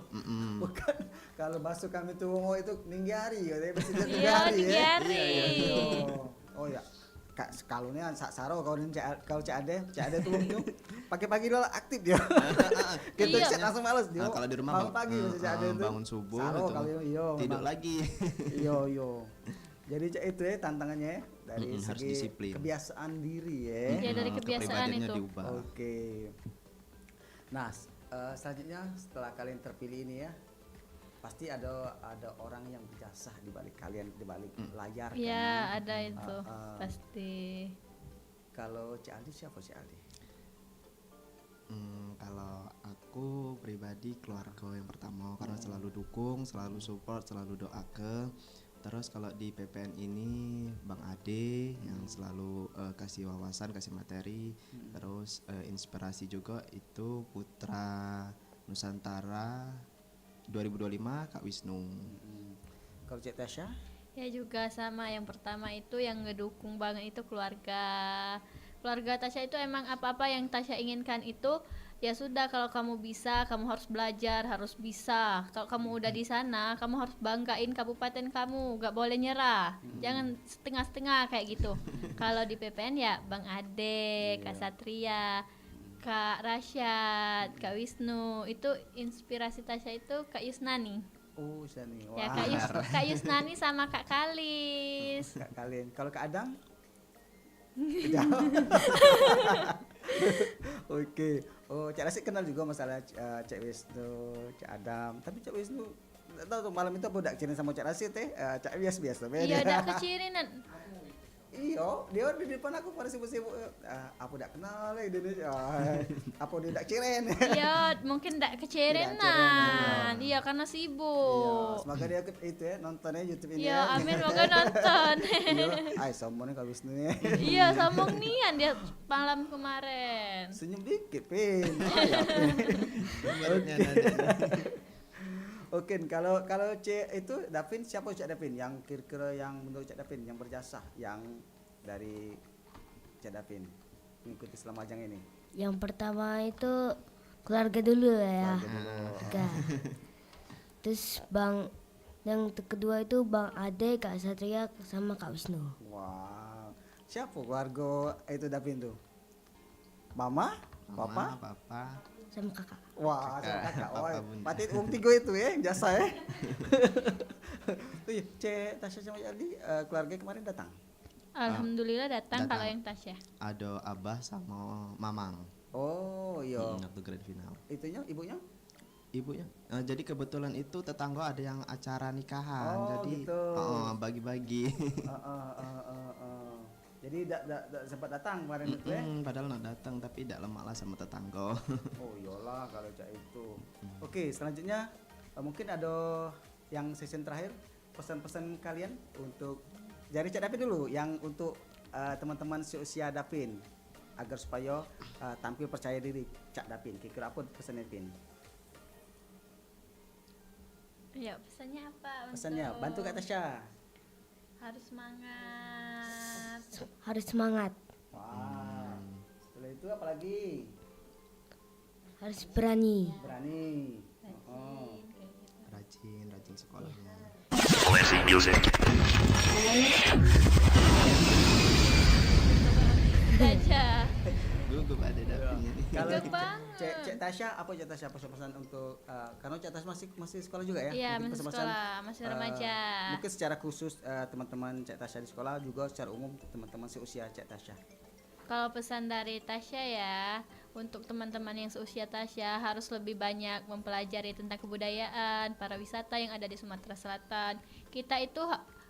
[SPEAKER 1] bukan kalau masuk kami tuh mau itu tinggi hari ya, mesti tinggi
[SPEAKER 4] Iya,
[SPEAKER 1] hari
[SPEAKER 4] tinggi
[SPEAKER 1] ya.
[SPEAKER 4] hari.
[SPEAKER 1] Oh ya. Kak kalau ini saro kalau Cak Ade tuh pagi-pagi dulu aktif dia. Kita
[SPEAKER 4] Iya.
[SPEAKER 1] cek langsung males dia.
[SPEAKER 3] Nah, kalau di rumah
[SPEAKER 1] bangun pagi mesti Cak Ade tuh.
[SPEAKER 3] bangun subuh
[SPEAKER 1] Saro
[SPEAKER 3] gitu.
[SPEAKER 1] kalau iya
[SPEAKER 3] Tidur
[SPEAKER 1] memang.
[SPEAKER 3] lagi.
[SPEAKER 1] Iya. Jadi Cak itu ya tantangannya ya, dari
[SPEAKER 3] Harus
[SPEAKER 1] segi
[SPEAKER 3] disiplin.
[SPEAKER 1] kebiasaan diri ya.
[SPEAKER 4] Iya, dari kebiasaan
[SPEAKER 3] Kepribadiannya
[SPEAKER 4] itu.
[SPEAKER 3] diubah.
[SPEAKER 1] Oke. Nah, selanjutnya setelah kalian terpilih ini ya, pasti ada orang yang berjasa di balik kalian, di balik layar kan.
[SPEAKER 4] Iya, ada itu. Pasti.
[SPEAKER 1] Kalau Cik Aldi siapa Cik Aldi?
[SPEAKER 3] Kalau aku pribadi keluarga yang pertama karena selalu dukung, selalu support, selalu doa ke. Terus kalau di PPN ini Bang Ade yang selalu kasih wawasan, kasih materi, terus inspirasi juga itu Putra Nusantara 2025 Kak Wisnu.
[SPEAKER 1] Kalau Cik Tasya?
[SPEAKER 4] Ya juga sama, yang pertama itu yang ngedukung banget itu keluarga. Keluarga Tasya itu emang apa-apa yang Tasya inginkan itu ya sudah, kalau kamu bisa, kamu harus belajar, harus bisa. Kalau kamu udah di sana, kamu harus banggain kabupaten kamu, gak boleh nyerah. Jangan setengah-setengah kayak gitu. Kalau di PPN ya Bang Ade, Kak Satria, Kak Rasyad, Kak Wisnu, itu inspirasi Tasya itu Kak Yusnani.
[SPEAKER 1] Oh, Sani.
[SPEAKER 4] Ya
[SPEAKER 1] Wah.
[SPEAKER 4] Kak Yusnani sama Kak Kalis.
[SPEAKER 1] Kak kalian. Kalau Kak Adang? Jauh. Oke. Oh, Cak Rasid kenal juga masalah Cak Wisnu, Cak Adam. Tapi Cak Wisnu enggak tahu tuh malam itu apa udah kecirin sama Cak Rasid Cak biasa-biasa.
[SPEAKER 4] Iya, udah kecirinan.
[SPEAKER 1] Iya, dia di depan aku pada sibuk-sibuk. Aku udah kenal Indonesia. Apa dia udah kiren?
[SPEAKER 4] Iya, mungkin enggak kecirinan. Iya, karena
[SPEAKER 1] Iya,
[SPEAKER 4] sibuk.
[SPEAKER 1] semoga dia itu nontonnya YouTube ini.
[SPEAKER 4] Iya, amin, moga nonton.
[SPEAKER 1] Iya, ay sombong nih kalau Wisnu nih.
[SPEAKER 4] Iya, sombong nian dia malam kemarin.
[SPEAKER 1] Senyum dikit, Pin. Ya, Pin.
[SPEAKER 3] Barunya ada.
[SPEAKER 1] Oke, kalau C itu Davin, siapa Cak Davin yang kira-kira yang menurut Cak Davin yang berjasa yang dari Cak Davin mengikuti selama ajang ini?
[SPEAKER 2] Yang pertama itu keluarga dulu ya.
[SPEAKER 1] Keluarga dulu.
[SPEAKER 2] Oke. Terus yang kedua itu Bang Ade, Kak Satria sama Kak Wisnu.
[SPEAKER 1] Wow. Siapa keluarga itu Davin tuh? Mama,
[SPEAKER 3] Mama,
[SPEAKER 1] papa?
[SPEAKER 3] papa.
[SPEAKER 2] Sama kakak.
[SPEAKER 1] Wah, sama
[SPEAKER 3] Kakak,
[SPEAKER 1] kakak.
[SPEAKER 3] papa,
[SPEAKER 1] Wah,
[SPEAKER 3] bunda.
[SPEAKER 1] pati uang tiga itu jasa Tuh, C Tasya sama Aldi keluarga kemarin datang.
[SPEAKER 4] Alhamdulillah datang
[SPEAKER 3] Datang.
[SPEAKER 4] kalau yang Tasya.
[SPEAKER 3] Ada abah sama mamang.
[SPEAKER 1] Oh, iya.
[SPEAKER 3] Waktu grand final.
[SPEAKER 1] Itunya ibunya?
[SPEAKER 3] Ibunya. Jadi kebetulan itu tetangga ada yang acara nikahan.
[SPEAKER 1] Oh,
[SPEAKER 3] Jadi
[SPEAKER 1] gitu.
[SPEAKER 3] bagi-bagi.
[SPEAKER 1] Jadi tidak sempat datang kemarin itu
[SPEAKER 3] Padahal nak datang tapi tidak lemak lah sama tetangga.
[SPEAKER 1] Oh iyalah kalau cak itu. Oke, selanjutnya mungkin ada yang season terakhir pesan-pesan kalian untuk dari Cak Davin dulu yang untuk teman-teman seusia Davin agar supaya tampil percaya diri Cak Davin. Kira-kira apa pesannya Davin?
[SPEAKER 4] Ya, pesannya apa?
[SPEAKER 1] Pesannya
[SPEAKER 4] untuk
[SPEAKER 1] bantu Kak Tasya.
[SPEAKER 4] harus semangat.
[SPEAKER 2] Harus semangat.
[SPEAKER 1] Wah. Setelah itu apalagi?
[SPEAKER 2] Harus berani.
[SPEAKER 1] Berani. Oh.
[SPEAKER 3] Rajin sekolahnya.
[SPEAKER 4] Tasya.
[SPEAKER 3] Gugup ada Davinnya nih.
[SPEAKER 1] Kalau
[SPEAKER 4] Cakep banget.
[SPEAKER 1] Cek Tasya apa Cek Tasya pesan-pesan untuk karena Cek Tasya masih sekolah juga ya?
[SPEAKER 4] Iya,
[SPEAKER 1] Mungkin
[SPEAKER 4] masih
[SPEAKER 1] pesan-pesan,
[SPEAKER 4] sekolah, masih remaja.
[SPEAKER 1] Mungkin secara khusus teman-teman Cek Tasya di sekolah juga secara umum teman-teman seusia Cek Tasya.
[SPEAKER 4] Kalau pesan dari Tasya ya, untuk teman-teman yang seusia Tasya harus lebih banyak mempelajari tentang kebudayaan, para wisata yang ada di Sumatera Selatan. Kita itu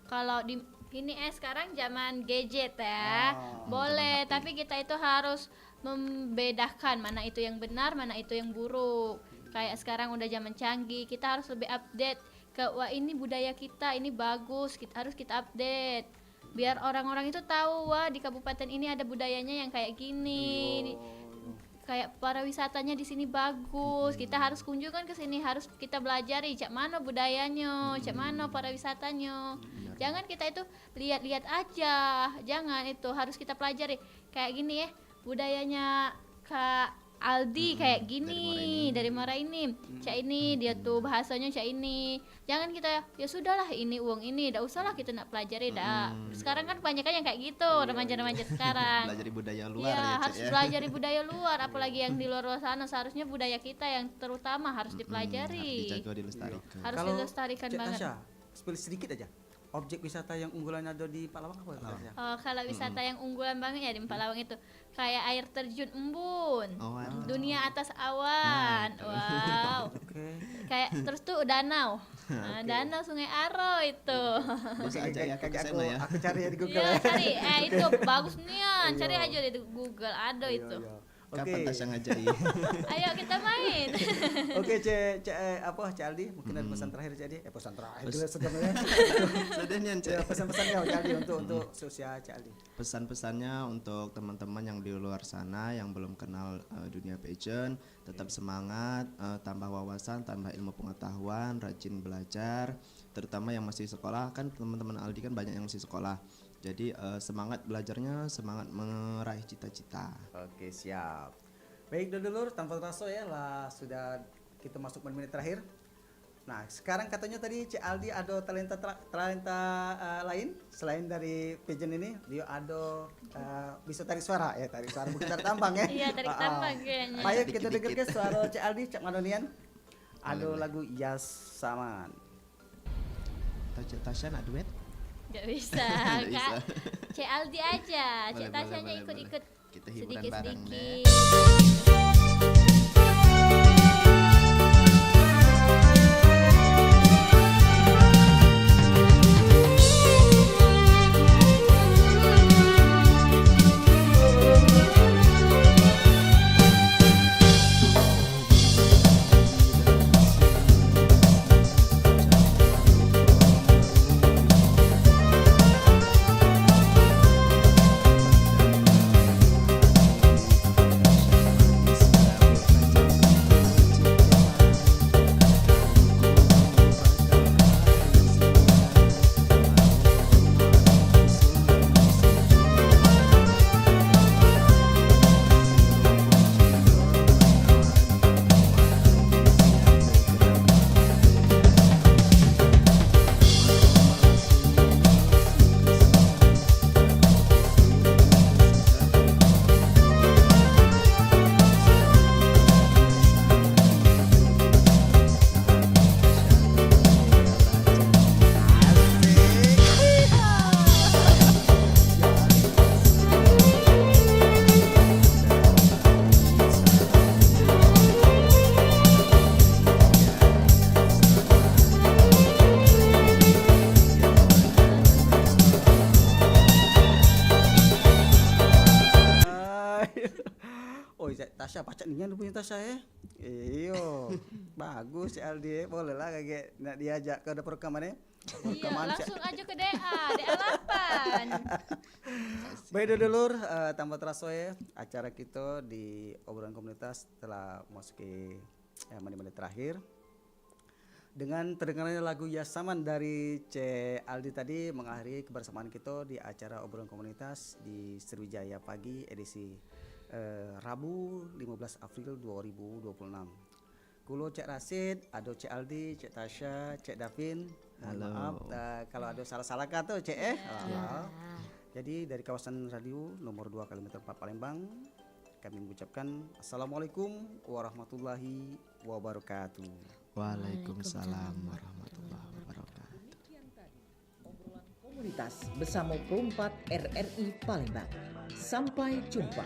[SPEAKER 4] kalau di ini sekarang zaman gadget ya, boleh, tapi kita itu harus membedakan mana itu yang benar, mana itu yang buruk. Kayak sekarang udah zaman canggih, kita harus lebih update ke wah ini budaya kita, ini bagus, harus kita update. Biar orang-orang itu tahu wah di kabupaten ini ada budayanya yang kayak gini. Kayak para wisatanya di sini bagus. Kita harus kunjungan ke sini, harus kita belajari cak mana budayanya, cak mana para wisatanya. Jangan kita itu lihat-lihat aja. Jangan, itu harus kita pelajari. Kayak gini ya, budayanya Kak Aldi kayak gini dari Muara ini. Cak ini dia tuh bahasanya cak ini. Jangan kita ya sudahlah ini uang ini, enggak usahlah kita nak pelajari dah. Sekarang kan banyak yang kayak gitu, remaja-remaja sekarang.
[SPEAKER 3] Belajar budaya luar
[SPEAKER 4] Iya,
[SPEAKER 3] ya, Cek,
[SPEAKER 4] harus
[SPEAKER 3] ya.
[SPEAKER 4] belajar budaya luar, apalagi yang di luar sana. Seharusnya budaya kita yang terutama harus
[SPEAKER 3] Harus
[SPEAKER 4] dipelajari.
[SPEAKER 3] dijaga, dilestarikan.
[SPEAKER 4] Harus
[SPEAKER 1] Kalau
[SPEAKER 4] dilestarikan
[SPEAKER 1] Cek
[SPEAKER 4] banget.
[SPEAKER 1] Tasya, spill sedikit aja. Objek wisata yang unggulan ada di Palawang apa Cek Tasya?
[SPEAKER 4] Oh, kalau wisata yang unggulan banget ya di Empalawang itu kayak air terjun Embun,
[SPEAKER 3] Oh, ada.
[SPEAKER 4] dunia atas awan, wow.
[SPEAKER 1] Oke.
[SPEAKER 4] Kayak terus tuh danau, danau Sungai Aro itu.
[SPEAKER 3] Bisa aja ya ke
[SPEAKER 1] Kayak
[SPEAKER 3] sana ya.
[SPEAKER 1] aku cari ya di Google.
[SPEAKER 4] Iya
[SPEAKER 1] ya.
[SPEAKER 4] cari, itu bagus nih, cari aja di Google ada
[SPEAKER 1] Iya,
[SPEAKER 4] itu.
[SPEAKER 1] iya.
[SPEAKER 3] Kapan
[SPEAKER 1] Oke.
[SPEAKER 3] Tasya ngajari?
[SPEAKER 4] Ayo kita main.
[SPEAKER 1] Oke, Cek Cek Aldi, mungkin ada pesan terakhir Cek Aldi. Pesan terakhir jelas sebenarnya.
[SPEAKER 3] Sudah nih Cek.
[SPEAKER 1] Ya, pesan-pesannya Cek Aldi untuk seusia Cek Aldi.
[SPEAKER 3] Pesan-pesannya untuk teman-teman yang di luar sana yang belum kenal dunia pageant, tetap semangat, tambah wawasan, tambah ilmu pengetahuan, rajin belajar, terutama yang masih sekolah. Kan teman-teman Aldi kan banyak yang masih sekolah. Jadi semangat belajarnya, semangat meraih cita-cita.
[SPEAKER 1] Oke, siap. Baik dulur, tanpa terasa ya lah sudah kita masuk menit terakhir. Nah, sekarang katanya tadi Cik Aldi ada talenta lain selain dari pigeon ini, dia ada bisa tarik suara bukan tarik tambang ya.
[SPEAKER 4] Iya, tarik tambang kayaknya.
[SPEAKER 1] Ayo kita
[SPEAKER 3] Dikit-dikit.
[SPEAKER 1] dengarkan suara Cik Aldi, Cak Manonian. Ada
[SPEAKER 3] Boleh.
[SPEAKER 1] lagu Yasaman.
[SPEAKER 3] Tasya nak duet?
[SPEAKER 4] Gak bisa,
[SPEAKER 3] Nggak
[SPEAKER 4] Kak.
[SPEAKER 3] bisa.
[SPEAKER 4] Cek Aldi aja, Cek
[SPEAKER 3] Boleh,
[SPEAKER 4] Tasyanya
[SPEAKER 3] boleh,
[SPEAKER 4] ikut-ikut
[SPEAKER 3] boleh. Kita hiburan bareng deh.
[SPEAKER 4] sedikit-sedikit.
[SPEAKER 1] Oh, Tasya pacak nian punya Tasya ya. Iyo, bagus Cik Aldi. Boleh lah kayak nak diajak ke dapur rekaman ya.
[SPEAKER 4] Iya, langsung aja ke DA 8.
[SPEAKER 1] Baik dulur, tanpa terasa ya, acara kita di obrolan komunitas telah memasuki menit-menit terakhir. Dengan terdengarnya lagu Yasaman dari C. Aldi tadi mengakhiri kebersamaan kita di acara obrolan komunitas di Sriwijaya Pagi edisi Rabu 15 April 2026. Kulo Cek Rasid, ada Cek Aldi, Cek Tasya, Cek Davin.
[SPEAKER 3] Halo.
[SPEAKER 1] Maaf kalau ada salah-salah kata Cek Jadi dari kawasan radio nomor 2 Kalimantan 4 Palembang, kami mengucapkan Assalamualaikum warahmatullahi wabarakatuh.
[SPEAKER 3] Waalaikumsalam warahmatullahi wabarakatuh.
[SPEAKER 5] Obrolan komunitas bersama Pro 4 RRI Palembang. Sampai jumpa.